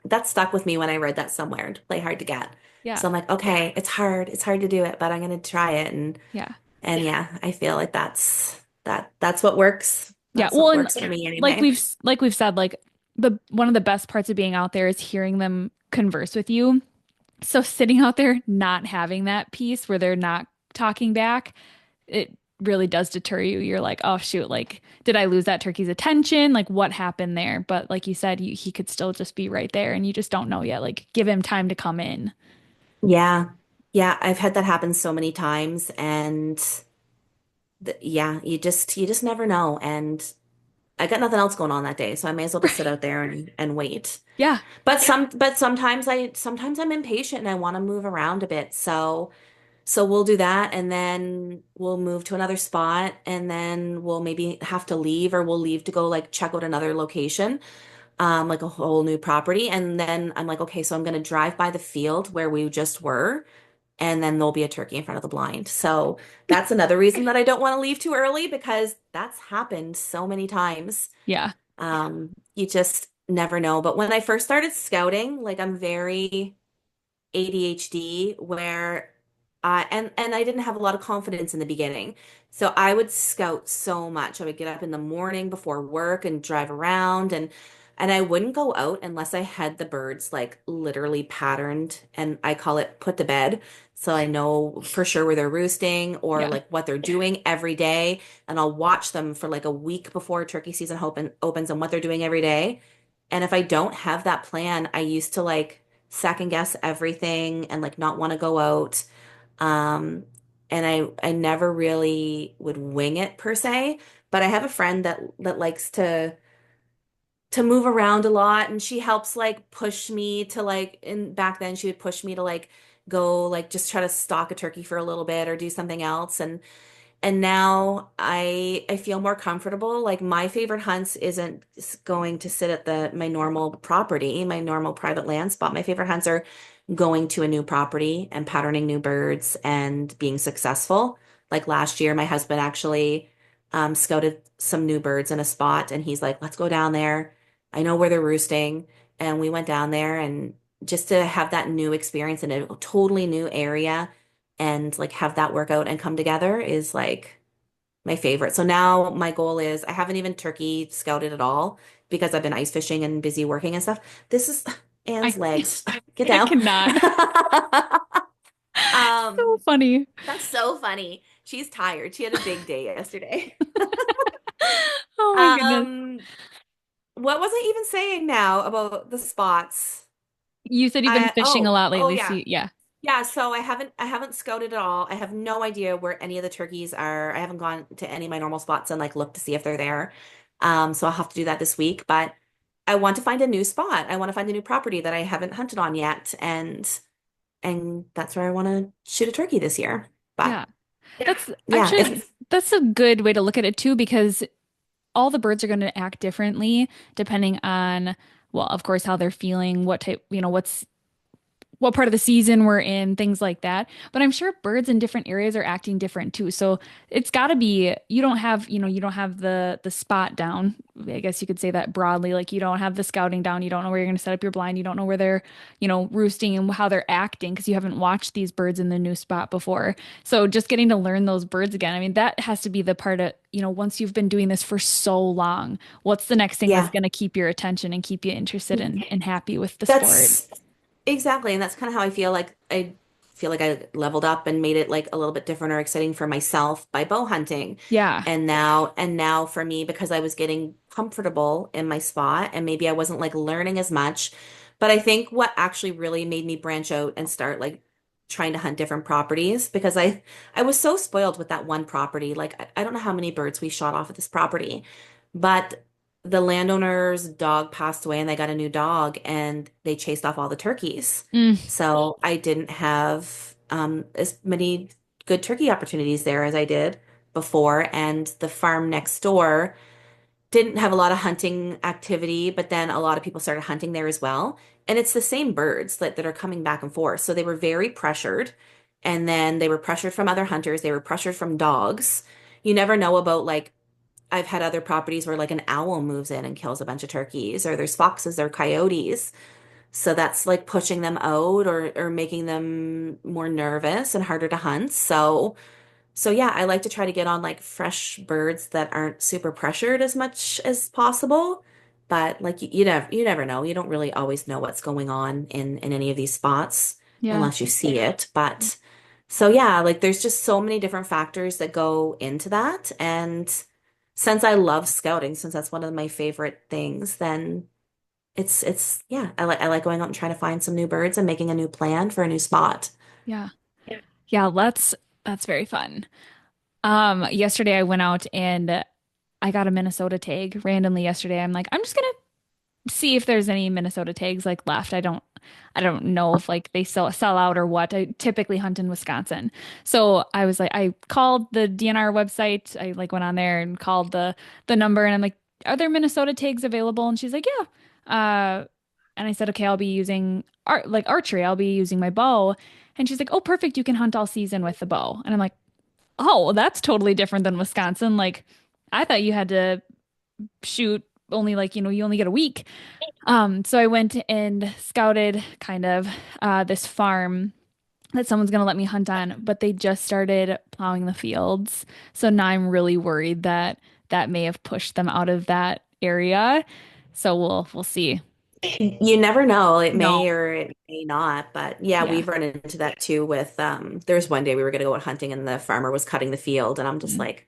That stuck with me when I read that somewhere to play hard to get. Yeah. So I'm like, okay, it's hard. It's hard to do it, but I'm going to try it. Yeah. And yeah, I feel like that's what works. Yeah. That's Well, what and works for me like anyway. we've said, like the one of the best parts of being out there is hearing them converse with you. So sitting out there not having that piece where they're not talking back, it really does deter you. You're like, oh shoot, like did I lose that turkey's attention? Like what happened there? But like you said, he could still just be right there and you just don't know yet. Like give him time to come in. Yeah. Yeah, I've had that happen so many times and yeah, you just never know. And I got nothing else going on that day, so I may as well just sit out there and wait. Yeah. But sometimes I'm impatient and I want to move around a bit. So we'll do that and then we'll move to another spot and then we'll maybe have to leave or we'll leave to go like check out another location, like a whole new property. And then I'm like, okay, so I'm gonna drive by the field where we just were, and then there'll be a turkey in front of the blind. So that's another reason that I don't want to leave too early because that's happened so many times. Yeah. You just never know. But when I first started scouting, like I'm very ADHD where and I didn't have a lot of confidence in the beginning. So I would scout so much. I would get up in the morning before work and drive around and I wouldn't go out unless I had the birds like literally patterned and I call it put to bed. So I know for sure where they're roosting or Yeah. like what they're doing every day. And I'll watch them for like a week before turkey season opens and what they're doing every day. And if I don't have that plan, I used to like second guess everything and like not want to go out. Um, and I never really would wing it per se, but I have a friend that likes to move around a lot and she helps like push me to like in back then she would push me to like go like just try to stalk a turkey for a little bit or do something else and now I feel more comfortable. Like my favorite hunts isn't going to sit at the my normal property, my normal private land spot. My favorite hunts are going to a new property and patterning new birds and being successful. Like last year, my husband actually scouted some new birds in a spot, and he's like, "Let's go down there. I know where they're roosting." And we went down there, and just to have that new experience in a totally new area and like have that work out and come together is like my favorite. So now my goal is I haven't even turkey scouted at all because I've been ice fishing and busy working and stuff. This is I Anne's legs. Get I down. cannot. So Um, funny. that's so funny. She's tired. She had a big day yesterday. Oh my goodness. Um, what was I even saying now about the spots? You said you've been fishing a lot Oh lately, so yeah. yeah. Yeah, so I haven't scouted at all. I have no idea where any of the turkeys are. I haven't gone to any of my normal spots and like looked to see if they're there. So I'll have to do that this week, but I want to find a new spot. I want to find a new property that I haven't hunted on yet and that's where I want to shoot a turkey this year. But Yeah. That's yeah, actually if that's a good way to look at it too, because all the birds are going to act differently depending on, well, of course, how they're feeling, what type, what part of the season we're in, things like that. But I'm sure birds in different areas are acting different too. So it's got to be you don't have the spot down. I guess you could say that broadly. Like you don't have the scouting down. You don't know where you're going to set up your blind. You don't know where they're, roosting and how they're acting because you haven't watched these birds in the new spot before. So just getting to learn those birds again. I mean, that has to be the part of, once you've been doing this for so long, what's the next thing that's yeah, going to keep your attention and keep you interested and happy with the sport? that's exactly, and that's kind of how I feel like I leveled up and made it like a little bit different or exciting for myself by bow hunting. Yeah. And now for me, because I was getting comfortable in my spot and maybe I wasn't like learning as much. But I think what actually really made me branch out and start like trying to hunt different properties because I was so spoiled with that one property. Like I don't know how many birds we shot off at this property, but the landowner's dog passed away and they got a new dog and they chased off all the turkeys. Mm, So I didn't have as many good turkey opportunities there as I did before. And the farm next door didn't have a lot of hunting activity, but then a lot of people started hunting there as well. And it's the same birds that are coming back and forth. So they were very pressured. And then they were pressured from other hunters. They were pressured from dogs. You never know about like I've had other properties where like an owl moves in and kills a bunch of turkeys, or there's foxes or coyotes. So that's like pushing them out or making them more nervous and harder to hunt. So yeah, I like to try to get on like fresh birds that aren't super pressured as much as possible. But like you never know. You don't really always know what's going on in any of these spots yeah. unless you see it. But so yeah, like there's just so many different factors that go into that. And since I love scouting, since that's one of my favorite things, then it's yeah, I like going out and trying to find some new birds and making a new plan for a new spot. Yeah. Yeah, that's very fun. Yesterday I went out and I got a Minnesota tag randomly yesterday. I'm like, I'm just gonna see if there's any Minnesota tags like left. I don't know if like they sell out or what. I typically hunt in Wisconsin. So I was like I called the DNR website. I like went on there and called the number and I'm like, "Are there Minnesota tags available?" And she's like, "Yeah." And I said, "Okay, I'll be using archery. I'll be using my bow." And she's like, "Oh, perfect. You can hunt all season with the bow." And I'm like, "Oh, well, that's totally different than Wisconsin. Like I thought you had to shoot only like, you only get a week." So I went and scouted kind of this farm that someone's gonna let me hunt on, but they just started plowing the fields. So now I'm really worried that that may have pushed them out of that area. So we'll see. You never know. It No. may or it may not. But yeah, Yeah. we've run into that too with there's one day we were gonna go out hunting and the farmer was cutting the field and I'm just Mm, like,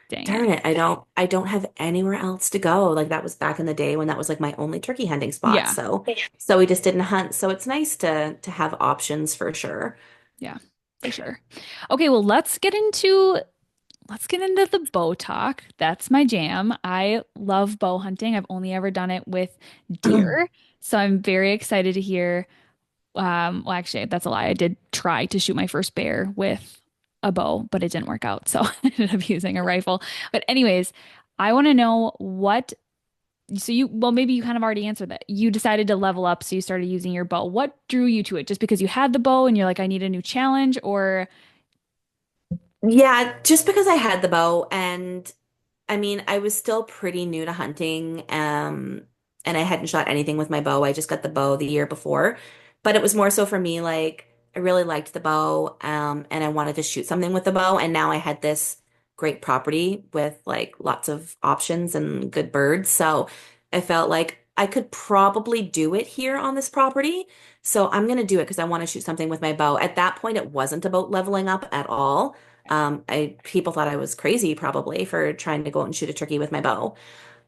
dang it. darn it, I don't have anywhere else to go. Like that was back in the day when that was like my only turkey hunting spot. Yeah. So we just didn't hunt. So it's nice to have options for sure. Yeah, for sure. Okay, well, let's get into the bow talk. That's my jam. I love bow hunting. I've only ever done it with deer. So I'm very excited to hear. Well, actually, that's a lie. I did try to shoot my first bear with a bow, but it didn't work out. So I ended up using a rifle. But anyways, I want to know well, maybe you kind of already answered that. You decided to level up, so you started using your bow. What drew you to it? Just because you had the bow and you're like, I need a new challenge, or Yeah, just because I had the bow and I mean, I was still pretty new to hunting, and I hadn't shot anything with my bow. I just got the bow the year before, but it was more so for me, like I really liked the bow, and I wanted to shoot something with the bow, and now I had this great property with like lots of options and good birds, so I felt like I could probably do it here on this property. So I'm gonna do it because I want to shoot something with my bow. At that point, it wasn't about leveling up at all. People thought I was crazy probably for trying to go out and shoot a turkey with my bow.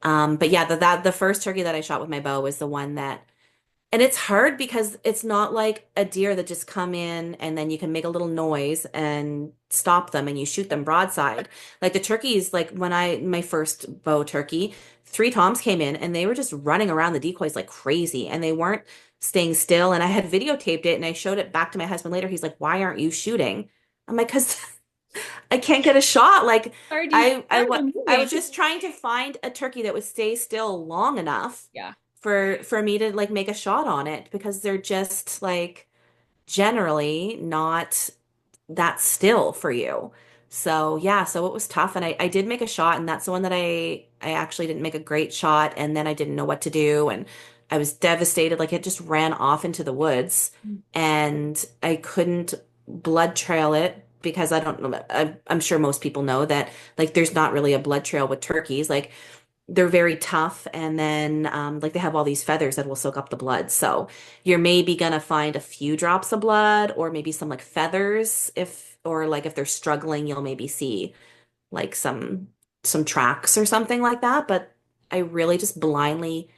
But yeah, the first turkey that I shot with my bow was the one that, and it's hard because it's not like a deer that just come in and then you can make a little noise and stop them and you shoot them broadside. Like the turkeys, like when my first bow turkey, three toms came in and they were just running around the decoys like crazy and they weren't staying still. And I had videotaped it and I showed it back to my husband later. He's like, "Why aren't you shooting?" I'm like, "Because I can't get a shot." Like why do you shoot them? They're I was moving. just trying to find a turkey that would stay still long enough Yeah. for me to like make a shot on it because they're just like generally not that still for you. So yeah, so it was tough and I did make a shot and that's the one that I actually didn't make a great shot and then I didn't know what to do and I was devastated. Like it just ran off into the woods and I couldn't blood trail it because I don't know. I'm sure most people know that like there's not really a blood trail with turkeys. Like they're very tough and then like they have all these feathers that will soak up the blood. So you're maybe gonna find a few drops of blood or maybe some like feathers if or like if they're struggling, you'll maybe see like some tracks or something like that. But I really just blindly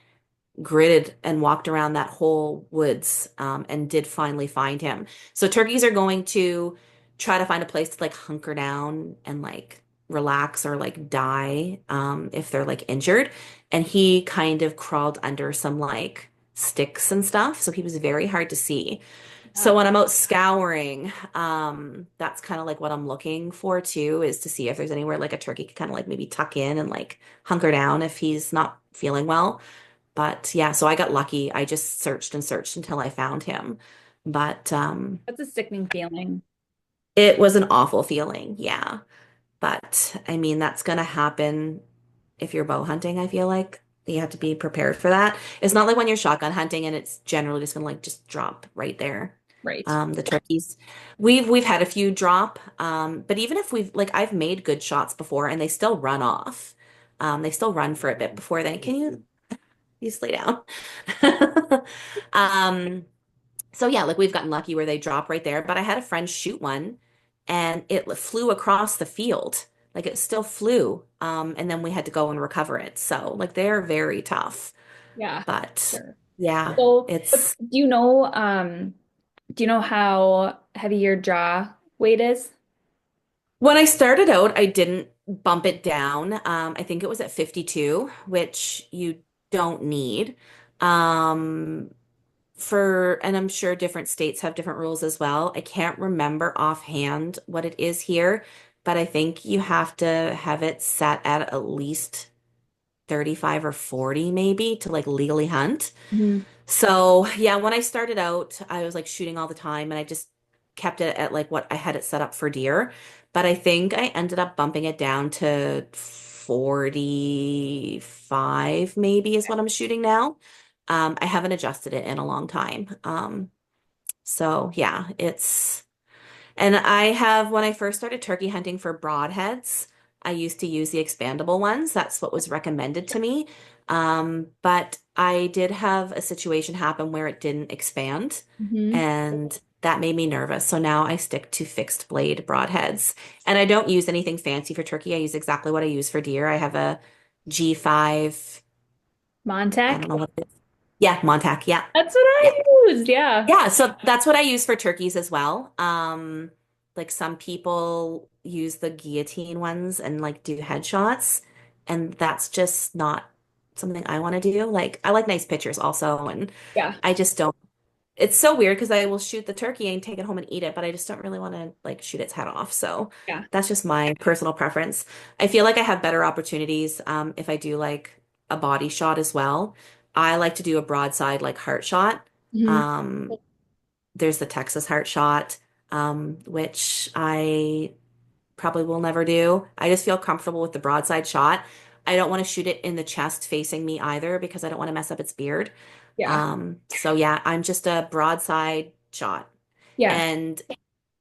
gridded and walked around that whole woods and did finally find him. So turkeys are going to try to find a place to like hunker down and like relax or like die if they're like injured. And he kind of crawled under some like sticks and stuff. So he was very hard to see. So Yeah. when I'm out scouring, that's kind of like what I'm looking for too, is to see if there's anywhere like a turkey could kind of like maybe tuck in and like hunker down if he's not feeling well. But yeah, so I got lucky. I just searched and searched until I found him. But That's a sickening feeling. it was an awful feeling. Yeah. But I mean, that's gonna happen if you're bow hunting, I feel like. You have to be prepared for that. It's not like when you're shotgun hunting and it's generally just gonna like just drop right there. Right. The turkeys. We've had a few drop. But even if we've like I've made good shots before and they still run off. They still run for a bit before they can you just lay down. Um, so yeah, like we've gotten lucky where they drop right there, but I had a friend shoot one and it flew across the field. Like it still flew. And then we had to go and recover it. So like they're very tough. Yeah. But Sure. yeah, So, it's do you know how heavy your jaw weight is? When I started out, I didn't bump it down. I think it was at 52, which you don't need. Um, and I'm sure different states have different rules as well. I can't remember offhand what it is here, but I think you have to have it set at least 35 or 40 maybe to like legally hunt. Mhm. So, yeah, when I started out, I was like shooting all the time and I just kept it at like what I had it set up for deer. But I think I ended up bumping it down to 45 maybe is what I'm shooting now. I haven't adjusted it in a long time. So yeah, and I have, when I first started turkey hunting for broadheads, I used to use the expandable ones. That's what was recommended to me. But I did have a situation happen where it didn't expand, Mhm. and that made me nervous. So now I stick to fixed blade broadheads. And I don't use anything fancy for turkey. I use exactly what I use for deer. I have a G5, I Montec? don't know what it is. Yeah, Montauk. Yeah. That's what Yeah. I used. Yeah. Yeah, so that's what I use for turkeys as well. Like some people use the guillotine ones and like do headshots, and that's just not something I want to do. Like I like nice pictures also, and Yeah. I just don't. It's so weird because I will shoot the turkey and take it home and eat it, but I just don't really want to like shoot its head off. So Yeah. that's just my personal preference. I feel like I have better opportunities if I do like a body shot as well. I like to do a broadside like heart shot. Mhm. Um, there's the Texas heart shot, which I probably will never do. I just feel comfortable with the broadside shot. I don't want to shoot it in the chest facing me either because I don't want to mess up its beard. Yeah. So yeah, I'm just a broadside shot. Yeah. And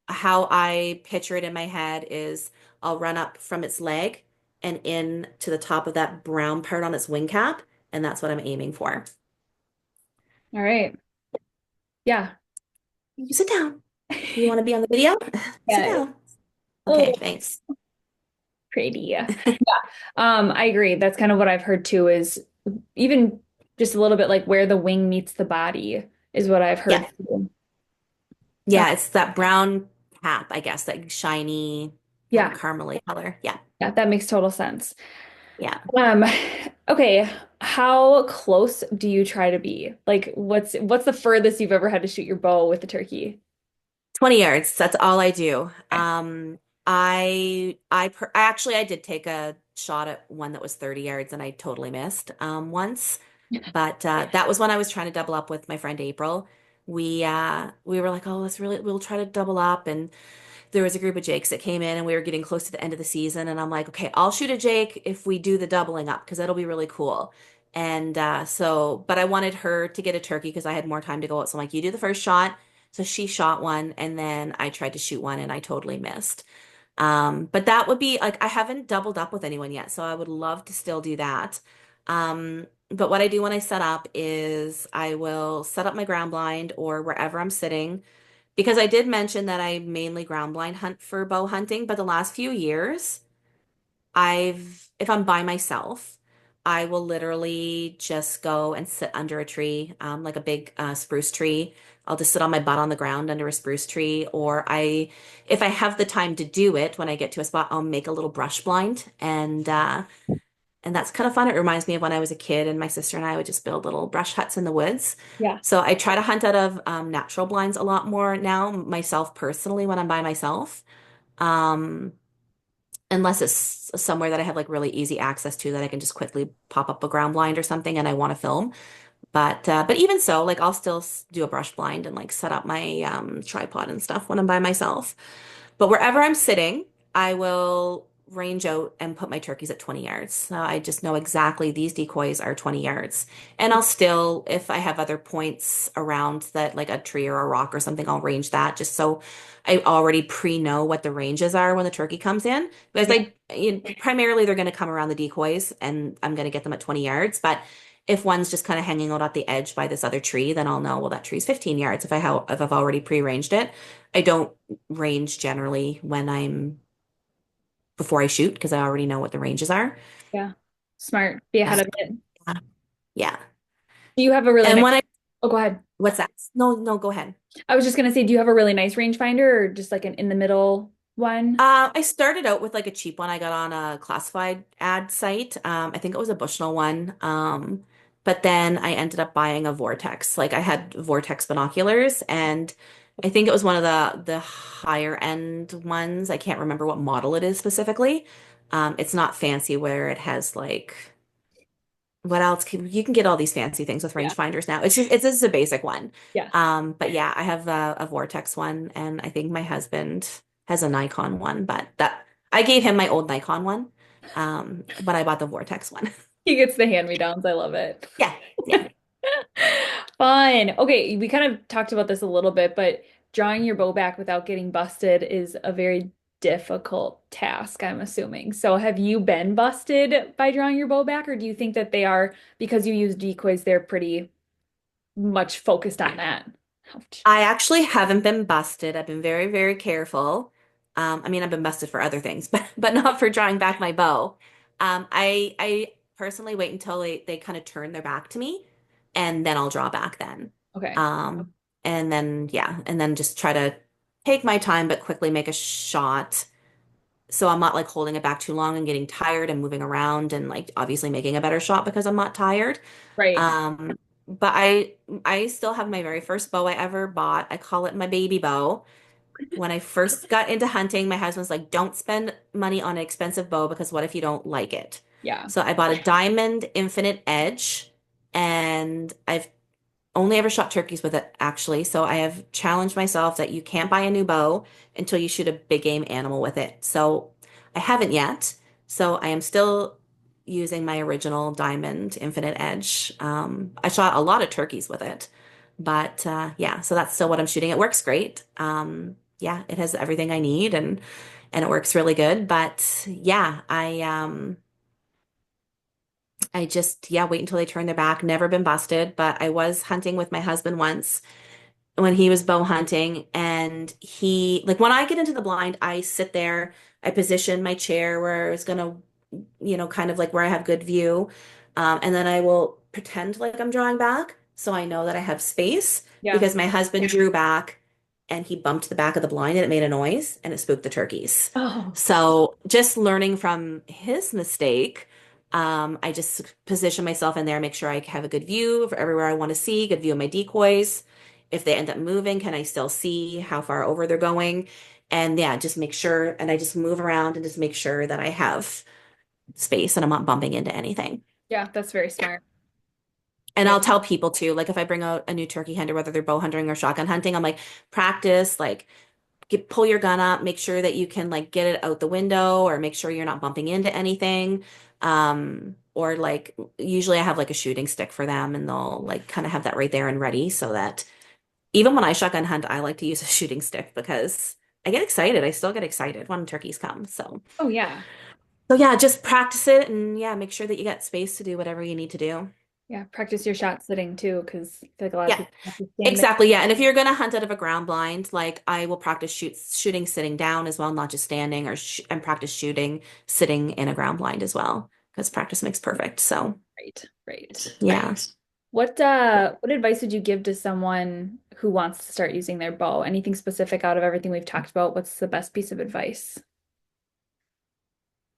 how I picture it in my head is I'll run up from its leg and in to the top of that brown part on its wing cap, and that's what I'm aiming for. All right. Yeah. You sit down. You want to be on the video? Sit Yeah. down. Okay, Oh, thanks. pretty. Yeah. I agree. That's kind of what I've heard too, is even just a little bit like where the wing meets the body is what I've heard Yeah. too. Uh, Yeah, it's that brown cap, I guess, that shiny kind of yeah. caramely color. Yeah. Yeah, that makes total sense. Yeah. Um, okay, how close do you try to be? Like what's the furthest you've ever had to shoot your bow with the turkey? 20 yards. That's all I do. Okay. Actually I did take a shot at one that was 30 yards and I totally missed once. But that was when I was trying to double up with my friend April. We were like, "Oh, we'll try to double up." And there was a group of Jakes that came in and we were getting close to the end of the season. And I'm like, okay, I'll shoot a Jake if we do the doubling up because that'll be really cool. And but I wanted her to get a turkey because I had more time to go out. So I'm like, you do the first shot. So she shot one and then I tried to shoot one and I totally missed. But that would be like, I haven't doubled up with anyone yet. So I would love to still do that. But what I do when I set up is I will set up my ground blind or wherever I'm sitting. Because I did mention that I mainly ground blind hunt for bow hunting, but the last few years, if I'm by myself, I will literally just go and sit under a tree, like a big spruce tree. I'll just sit on my butt on the ground under a spruce tree, if I have the time to do it, when I get to a spot, I'll make a little brush blind, and that's kind of fun. It reminds me of when I was a kid and my sister and I would just build little brush huts in the woods. Yeah. So I try to hunt out of natural blinds a lot more now, myself personally, when I'm by myself. Um, Unless it's somewhere that I have like really easy access to that I can just quickly pop up a ground blind or something and I want to film. But even so, like I'll still do a brush blind and like set up my tripod and stuff when I'm by myself. But wherever I'm sitting, I will range out and put my turkeys at 20 yards. So I just know exactly these decoys are 20 yards. And I'll still, if I have other points around that, like a tree or a rock or something, I'll range that just so I already pre-know what the ranges are when the turkey comes in. Because Yeah. primarily they're going to come around the decoys and I'm going to get them at 20 yards. But if one's just kind of hanging out at the edge by this other tree, then I'll know, well, that tree's 15 yards if I've already pre-ranged it. I don't range generally when I'm before I shoot because I already know what the ranges are. Yeah. Smart. Be ahead Uh, of it. yeah. Do you have a really And nice, when I, oh, go ahead. what's that? No, no, go ahead. I was just gonna say, do you have a really nice rangefinder or just like an in the middle? one? I started out with like a cheap one I got on a classified ad site. I think it was a Bushnell one. But then I ended up buying a Vortex. Like I had Vortex binoculars, and I think it was one of the higher end ones. I can't remember what model it is specifically. It's not fancy where it has like what else you can get all these fancy things with Yeah. rangefinders now. It's just a basic one. Yes. But yeah, I have a Vortex one, and I think my husband has a Nikon one, but that I gave him my old Nikon one. But I bought the Vortex one. He gets the hand-me-downs. I love it. Yeah, yeah. Fine. Okay, we kind of talked about this a little bit, but drawing your bow back without getting busted is a very difficult task, I'm assuming. So have you been busted by drawing your bow back, or do you think that they are, because you use decoys, they're pretty much focused on that? Ouch. I actually haven't been busted. I've been very, very careful. I mean, I've been busted for other things, but not for drawing back my bow. I personally wait until they kind of turn their back to me, and then I'll draw back then. Okay. Um, and then yeah, and then just try to take my time, but quickly make a shot. So I'm not like holding it back too long and getting tired and moving around and like obviously making a better shot because I'm not tired. Right. Um, but I still have my very first bow I ever bought. I call it my baby bow. When I first got into hunting, my husband's like, "Don't spend money on an expensive bow because what if you don't like it?" Yeah. So I bought a Diamond Infinite Edge, and I've only ever shot turkeys with it, actually. So I have challenged myself that you can't buy a new bow until you shoot a big game animal with it. So I haven't yet. So I am still using my original Diamond Infinite Edge. I shot a lot of turkeys with it, but yeah, so that's still what I'm shooting. It works great. Yeah, it has everything I need, and it works really good. But yeah, I just, yeah, wait until they turn their back. Never been busted, but I was hunting with my husband once when he was bow hunting, and like, when I get into the blind, I sit there, I position my chair where I was gonna, kind of like where I have good view. And then I will pretend like I'm drawing back so I know that I have space Yeah. because my husband drew back and he bumped the back of the blind and it made a noise and it spooked the turkeys. Oh, So just learning from his mistake, I just position myself in there, make sure I have a good view for everywhere I want to see, good view of my decoys. If they end up moving, can I still see how far over they're going? And yeah, just make sure, and I just move around and just make sure that I have space and I'm not bumping into anything. yeah, that's very smart. And Very, I'll tell people too, like if I bring out a new turkey hunter, whether they're bow hunting or shotgun hunting, I'm like, practice, like pull your gun up, make sure that you can like get it out the window or make sure you're not bumping into anything. Or like usually I have like a shooting stick for them and they'll like kind of have that right there and ready so that even when I shotgun hunt, I like to use a shooting stick because I get excited. I still get excited when turkeys come. oh yeah. So yeah, just practice it and yeah, make sure that you got space to do whatever you need to do. Yeah, practice your shot sitting too, because I feel like a lot of Yeah, people have to stand there. exactly. Yeah. And if you're going to hunt out of a ground blind, like I will practice shooting sitting down as well, not just standing and practice shooting sitting in a ground blind as well, because practice makes perfect. So Right, right. yeah. What advice would you give to someone who wants to start using their bow? Anything specific out of everything we've talked about? What's the best piece of advice?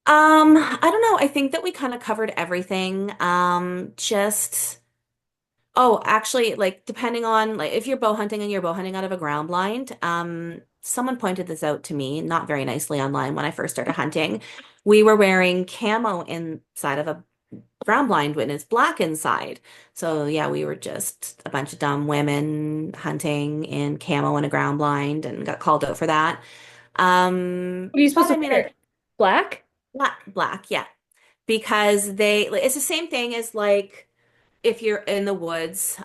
I don't know. I think that we kind of covered everything. Oh, actually, like depending on like if you're bow hunting and you're bow hunting out of a ground blind, someone pointed this out to me not very nicely online when I first started hunting. We were wearing camo inside of a ground blind when it's black inside. So yeah, we were just a bunch of dumb women hunting in camo in a ground blind and got called out for that. What are you supposed But to I mean, wear? Black? black, yeah, because it's the same thing as like if you're in the woods,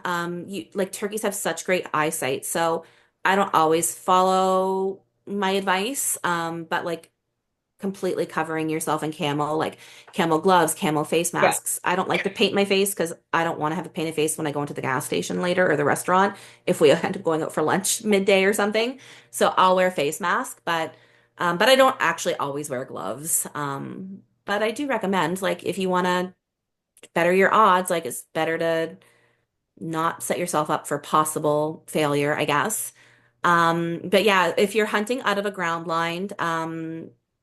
you like turkeys have such great eyesight, so I don't always follow my advice, but like completely covering yourself in camo, like camo gloves, camo face Yeah. masks. I don't like to paint my face because I don't want to have a painted face when I go into the gas station later or the restaurant if we end up going out for lunch midday or something. So I'll wear a face mask, but I don't actually always wear gloves. But I do recommend like if you want to better your odds, like it's better to not set yourself up for possible failure, I guess. But yeah, if you're hunting out of a ground blind,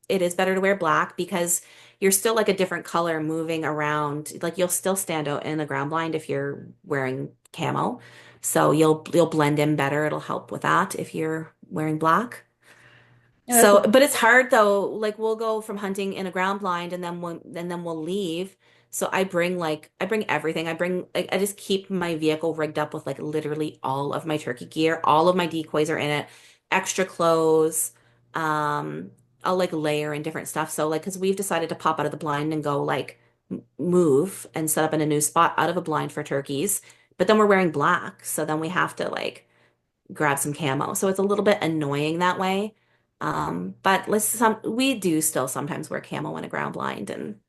it is better to wear black because you're still like a different color moving around. Like you'll still stand out in the ground blind if you're wearing camo. So you'll blend in better. It'll help with that if you're wearing black. Yeah, that's So, but it's hard though. Like we'll go from hunting in a ground blind and then we'll leave. So I bring everything. I just keep my vehicle rigged up with like literally all of my turkey gear. All of my decoys are in it. Extra clothes. Um, I'll like layer in different stuff. So like because we've decided to pop out of the blind and go like move and set up in a new spot out of a blind for turkeys. But then we're wearing black, so then we have to like grab some camo. So it's a little bit annoying that way. But we do still sometimes wear camo in a ground blind and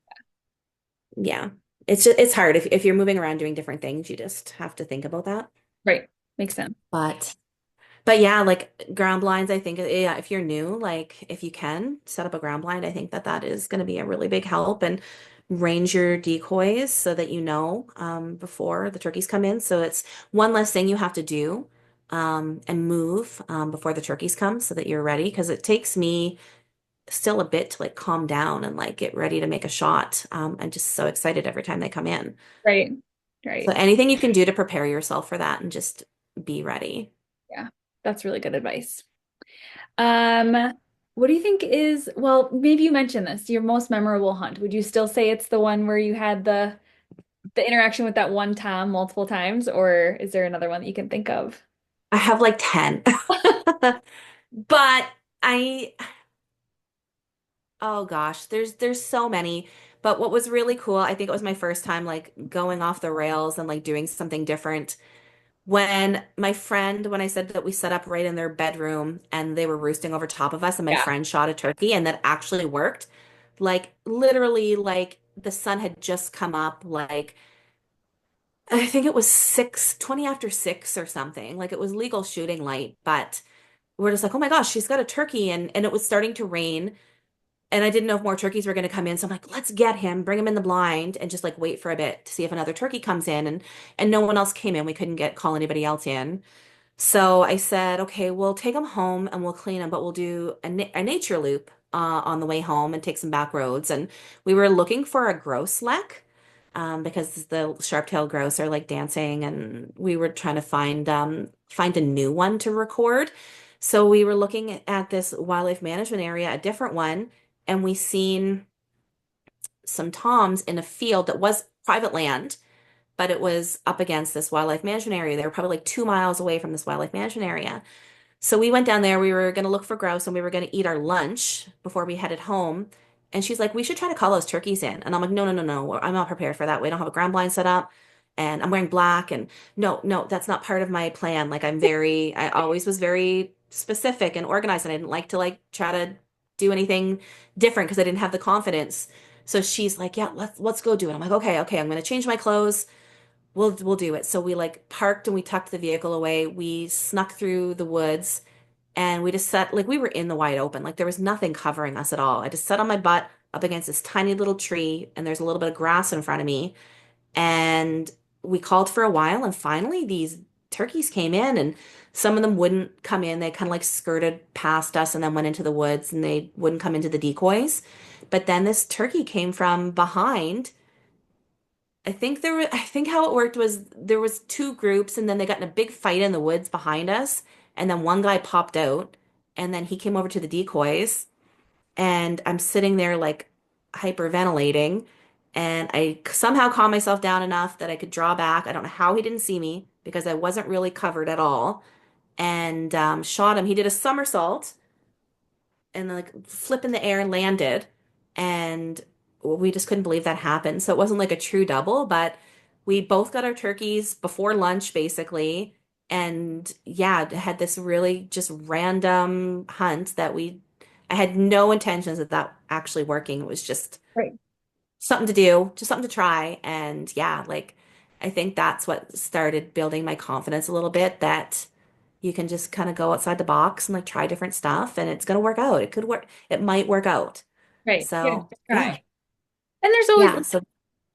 yeah. It's hard if you're moving around doing different things, you just have to think about that. right. Makes sense. But but yeah, like ground blinds, I think yeah, if you're new, like if you can set up a ground blind, I think that that is going to be a really big help and range your decoys so that you know before the turkeys come in. So it's one less thing you have to do and move before the turkeys come so that you're ready. Because it takes me still a bit to like calm down and like get ready to make a shot. I'm just so excited every time they come in. Right. So Right. anything you can do to prepare yourself for that and just be ready. Yeah. That's really good advice. What do you think is, well, maybe you mentioned this, your most memorable hunt. Would you still say it's the one where you had the interaction with that one Tom multiple times, or is there another one that you can think of? I have like 10. But I, oh gosh, there's so many. But what was really cool, I think it was my first time like going off the rails and like doing something different. When I said that we set up right in their bedroom and they were roosting over top of us and my Yeah. friend shot a turkey and that actually worked. Like literally like the sun had just come up like I think it was 6:20 after 6 or something. Like it was legal shooting light, but we're just like, oh my gosh, she's got a turkey and it was starting to rain and I didn't know if more turkeys were going to come in. So I'm like, let's get him, bring him in the blind and just like wait for a bit to see if another turkey comes in and no one else came in. We couldn't get call anybody else in. So I said, okay, we'll take him home and we'll clean him, but we'll do a nature loop on the way home and take some back roads. And we were looking for a grouse lek because the sharp-tailed grouse are like dancing, and we were trying to find a new one to record. So we were looking at this wildlife management area, a different one, and we seen some toms in a field that was private land but it was up against this wildlife management area. They were probably like 2 miles away from this wildlife management area. So we went down there. We were going to look for grouse and we were going to eat our lunch before we headed home. And she's like, we should try to call those turkeys in. And I'm like, no, no, no, no. I'm not prepared for that. We don't have a ground blind set up. And I'm wearing black. And no, no, that's not part of my plan. Like I always was very specific and organized. And I didn't like to like try to do anything different because I didn't have the confidence. So she's like, yeah, let's go do it. I'm like, okay, okay, I'm going to change my clothes. We'll do it. So we like parked and we tucked the vehicle away. We snuck through the woods and we just sat like we were in the wide open. Like there was nothing covering us at all. I just sat on my butt up against this tiny little tree and there's a little bit of grass in front of me. And we called for a while and finally these turkeys came in and some of them wouldn't come in. They kind of like skirted past us and then went into the woods and they wouldn't come into the decoys. But then this turkey came from behind. I think how it worked was there was two groups and then they got in a big fight in the woods behind us and then one guy popped out and then he came over to the decoys and I'm sitting there like hyperventilating and I somehow calmed myself down enough that I could draw back. I don't know how he didn't see me because I wasn't really covered at all and shot him. He did a somersault and like flip in the air and landed. And we just couldn't believe that happened. So it wasn't like a true double, but we both got our turkeys before lunch, basically. And yeah, had this really just random hunt I had no intentions of that actually working. It was just Right. something to do, just something to try. And yeah, like I think that's what started building my confidence a little bit that you can just kind of go outside the box and like try different stuff and it's going to work out. It could work. It might work out. Right. Yeah, So, just yeah. try. And there's always, Yeah. So,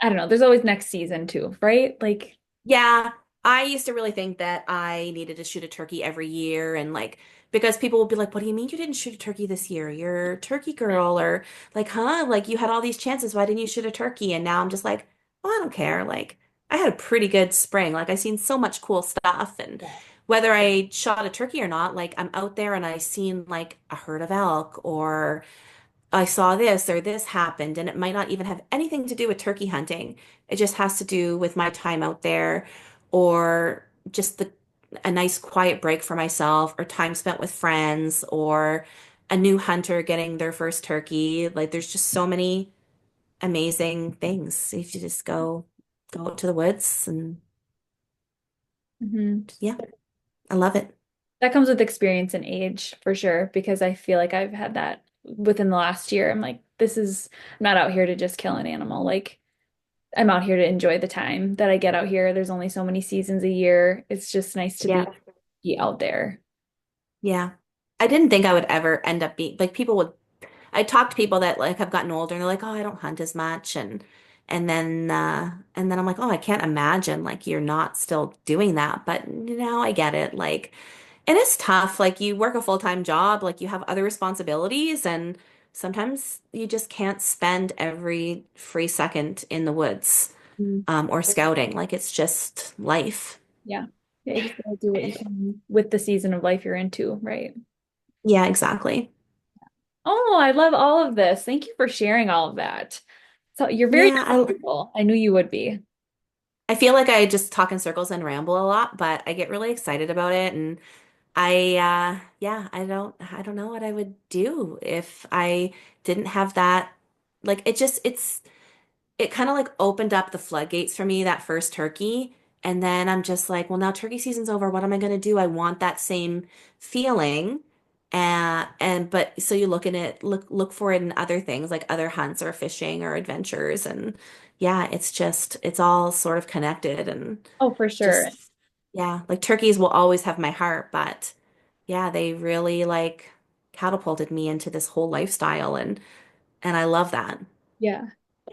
I don't know, there's always next season too, right? Like, yeah. I used to really think that I needed to shoot a turkey every year and like because people would be like, "What do you mean you didn't shoot a turkey this year? You're a turkey girl," or like, "Huh? Like you had all these chances. Why didn't you shoot a turkey?" And now I'm just like, "Well, I don't care. Like I had a pretty good spring. Like I seen so much cool stuff and Yeah. whether I shot a turkey or not, like I'm out there and I seen like a herd of elk or I saw this or this happened, and it might not even have anything to do with turkey hunting. It just has to do with my time out there or just a nice quiet break for myself or time spent with friends or a new hunter getting their first turkey. Like there's just so many amazing things if you just go out to the woods and Hmm. yeah, I love it. That comes with experience and age for sure, because I feel like I've had that within the last year. I'm like, I'm not out here to just kill an animal. Like, I'm out here to enjoy the time that I get out here. There's only so many seasons a year. It's just nice to Yeah. be out there. Yeah. I didn't think I would ever end up being like people would I talk to people that like have gotten older and they're like, "Oh, I don't hunt as much." And then I'm like, "Oh, I can't imagine like you're not still doing that." But now I get it. Like, and it's tough. Like you work a full-time job, like you have other responsibilities and sometimes you just can't spend every free second in the woods Mm. or scouting. Like it's just life. Yeah. Yeah, you just gotta do what you can with the season of life you're into, right? Yeah, exactly. Oh, I love all of this. Thank you for sharing all of that. So you're very Yeah, knowledgeable. I knew you would be. I feel like I just talk in circles and ramble a lot, but I get really excited about it and yeah, I don't know what I would do if I didn't have that like it kind of like opened up the floodgates for me that first turkey and then I'm just like, well now turkey season's over, what am I going to do? I want that same feeling. And but so you look in it look for it in other things like other hunts or fishing or adventures and yeah, it's all sort of connected and Oh, for sure. just yeah, like turkeys will always have my heart, but yeah, they really like catapulted me into this whole lifestyle and I love that. Yeah.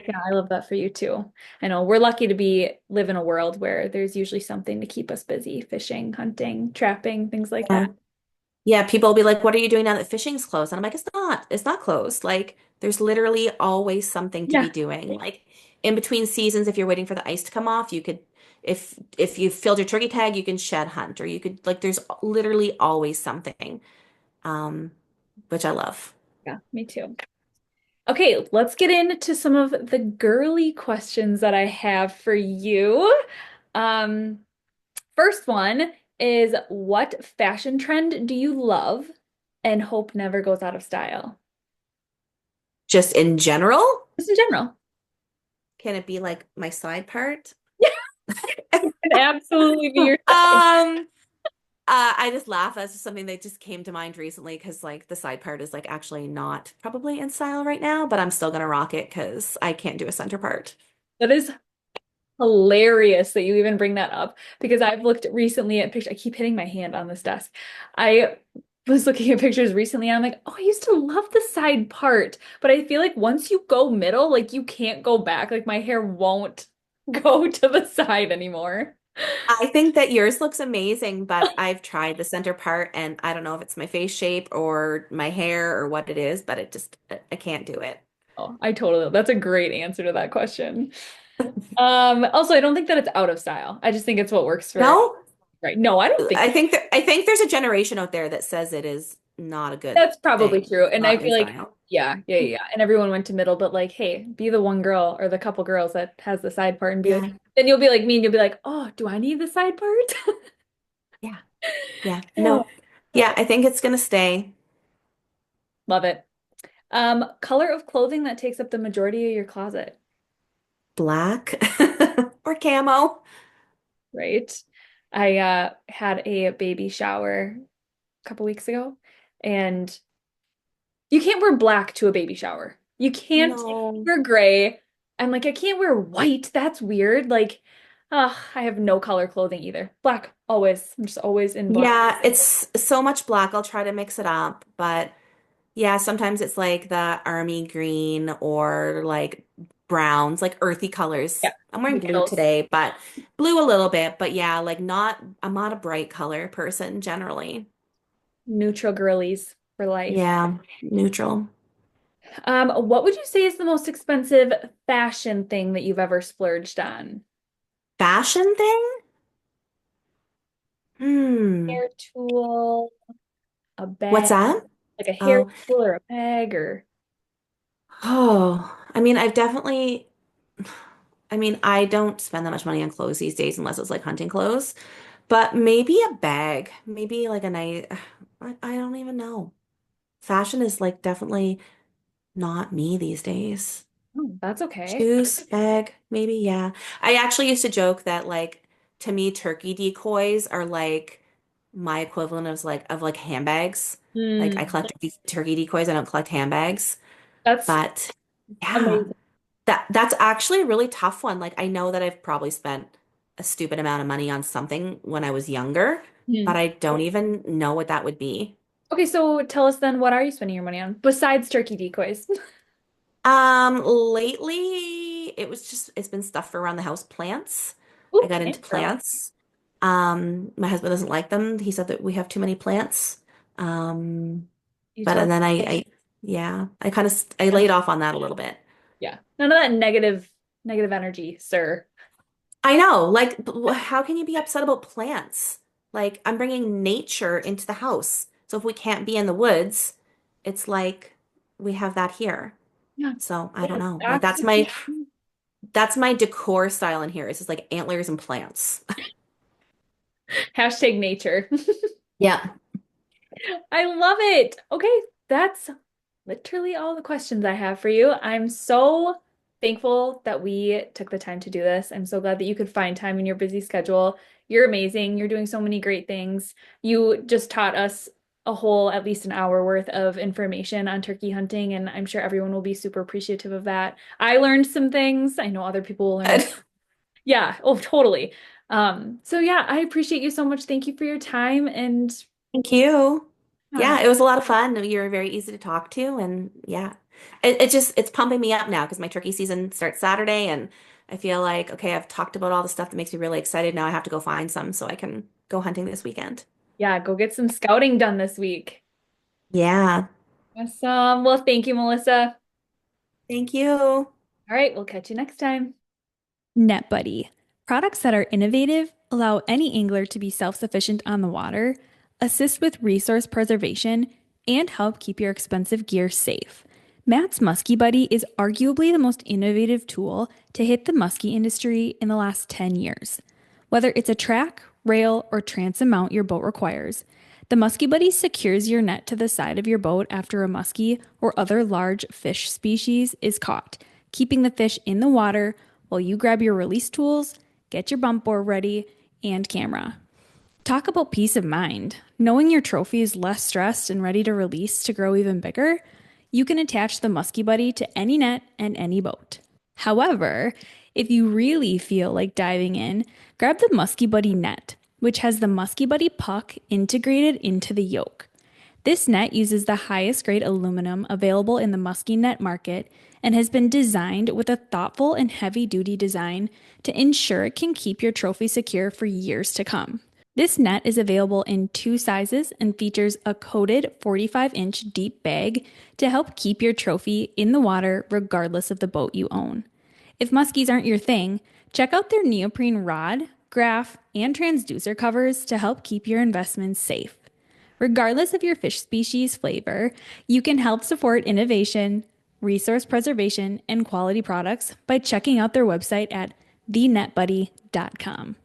Yeah, I love that for you too. I know we're lucky to live in a world where there's usually something to keep us busy, fishing, hunting, trapping, things like Yeah. that. Yeah, people will be like, "What are you doing now that fishing's closed?" And I'm like, It's not closed. Like there's literally always something to be Yeah. doing. Like in between seasons, if you're waiting for the ice to come off, you could if you filled your turkey tag, you can shed hunt or you could like there's literally always something. Um, which I love. Yeah, me too. Okay, let's get into some of the girly questions that I have for you. Um, First one is, what fashion trend do you love and hope never goes out of style? Just in general, Just in general. can it be like my side part? It can absolutely be your side. Um, I just laugh. That's just something that just came to mind recently because like the side part is like actually not probably in style right now, but I'm still gonna rock it because I can't do a center part. That is hilarious that you even bring that up, because I've looked recently at pictures. I keep hitting my hand on this desk. I was looking at pictures recently and I'm like, oh, I used to love the side part, but I feel like once you go middle, like you can't go back. Like my hair won't go to the side anymore. I think that yours looks amazing, but I've tried the center part and I don't know if it's my face shape or my hair or what it is, but it just I can't do it. Oh, that's a great answer to that question. Also, I don't think that it's out of style. I just think it's what works for, No, right. No, I don't think I think there's a generation out there that says it is not a good that's probably thing, true. And I not in feel like, style. yeah. And everyone went to middle, but like, hey, be the one girl or the couple girls that has the side part and be like, Yeah, then you'll be like me and you'll be like, oh, do I need the side part? yeah, yeah. Oh, No, yeah, I think it's gonna stay love it. Color of clothing that takes up the majority of your closet, black or camo. right? I had a baby shower a couple weeks ago, and you can't wear black to a baby shower. You can't No. wear gray. I'm like, I can't wear white. That's weird. Like, I have no color clothing either. Black, always. I'm just always in black. Yeah, it's so much black. I'll try to mix it up, but yeah, sometimes it's like the army green or like browns, like earthy colors. Yeah. I'm wearing blue Neutrals. today, but blue a little bit, but yeah, like I'm not a bright color person generally. Neutral girlies for life. Yeah, neutral. What would you say is the most expensive fashion thing that you've ever splurged on? Fashion thing? Hmm. Hair tool, a What's bag, that? like a hair Oh, tool or a bag or oh. I mean, I mean, I don't spend that much money on clothes these days unless it's like hunting clothes, but maybe a bag, maybe like a nice, I don't even know. Fashion is like definitely not me these days. oh, that's okay. Shoes, bag, maybe, yeah. I actually used to joke that like to me turkey decoys are like my equivalent of like handbags. Like I Hmm. collect turkey decoys, I don't collect handbags. That's But yeah, amazing. that's actually a really tough one. Like I know that I've probably spent a stupid amount of money on something when I was younger, but Hmm. I don't even know what that would be. Okay, so tell us then, what are you spending your money on besides turkey decoys? Lately it's been stuff for around the house, plants. I Ooh, got into plant girl. plants. My husband doesn't like them. He said that we have too many plants. Um, You but tell and then yeah, I laid off on that a little bit. yeah. None of that negative energy, sir. I know, like, how can you be upset about plants? Like, I'm bringing nature into the house. So if we can't be in the woods, it's like we have that here. Yeah. So I Yeah, don't know. Like absolutely. that's my decor style in here. It's just like antlers and plants. Hashtag nature. Yeah. I love it. Okay, that's literally all the questions I have for you. I'm so thankful that we took the time to do this. I'm so glad that you could find time in your busy schedule. You're amazing. You're doing so many great things. You just taught us a whole, at least an hour worth of information on turkey hunting, and I'm sure everyone will be super appreciative of that. I learned some things. I know other people will learn. Yeah, oh, totally. So yeah, I appreciate you so much. Thank you for your time and Thank you. uh, Yeah, it was a lot of fun. You're very easy to talk to, and yeah, it's pumping me up now because my turkey season starts Saturday, and I feel like okay, I've talked about all the stuff that makes me really excited. Now I have to go find some so I can go hunting this weekend. yeah, go get some scouting done this week. Yeah. Awesome. Well, thank you, Melissa. Thank you. All right, we'll catch you next time. NetBuddy. Products that are innovative, allow any angler to be self sufficient on the water, assist with resource preservation, and help keep your expensive gear safe. Matt's Muskie Buddy is arguably the most innovative tool to hit the muskie industry in the last 10 years. Whether it's a track, rail, or transom mount your boat requires, the Muskie Buddy secures your net to the side of your boat after a muskie or other large fish species is caught, keeping the fish in the water while you grab your release tools, get your bump board ready, and camera. Talk about peace of mind. Knowing your trophy is less stressed and ready to release to grow even bigger, you can attach the Muskie Buddy to any net and any boat. However, if you really feel like diving in, grab the Muskie Buddy net, which has the Muskie Buddy puck integrated into the yoke. This net uses the highest grade aluminum available in the muskie net market and has been designed with a thoughtful and heavy duty design to ensure it can keep your trophy secure for years to come. This net is available in two sizes and features a coated 45-inch deep bag to help keep your trophy in the water regardless of the boat you own. If muskies aren't your thing, check out their neoprene rod, graph, and transducer covers to help keep your investments safe. Regardless of your fish species flavor, you can help support innovation, resource preservation, and quality products by checking out their website at thenetbuddy.com.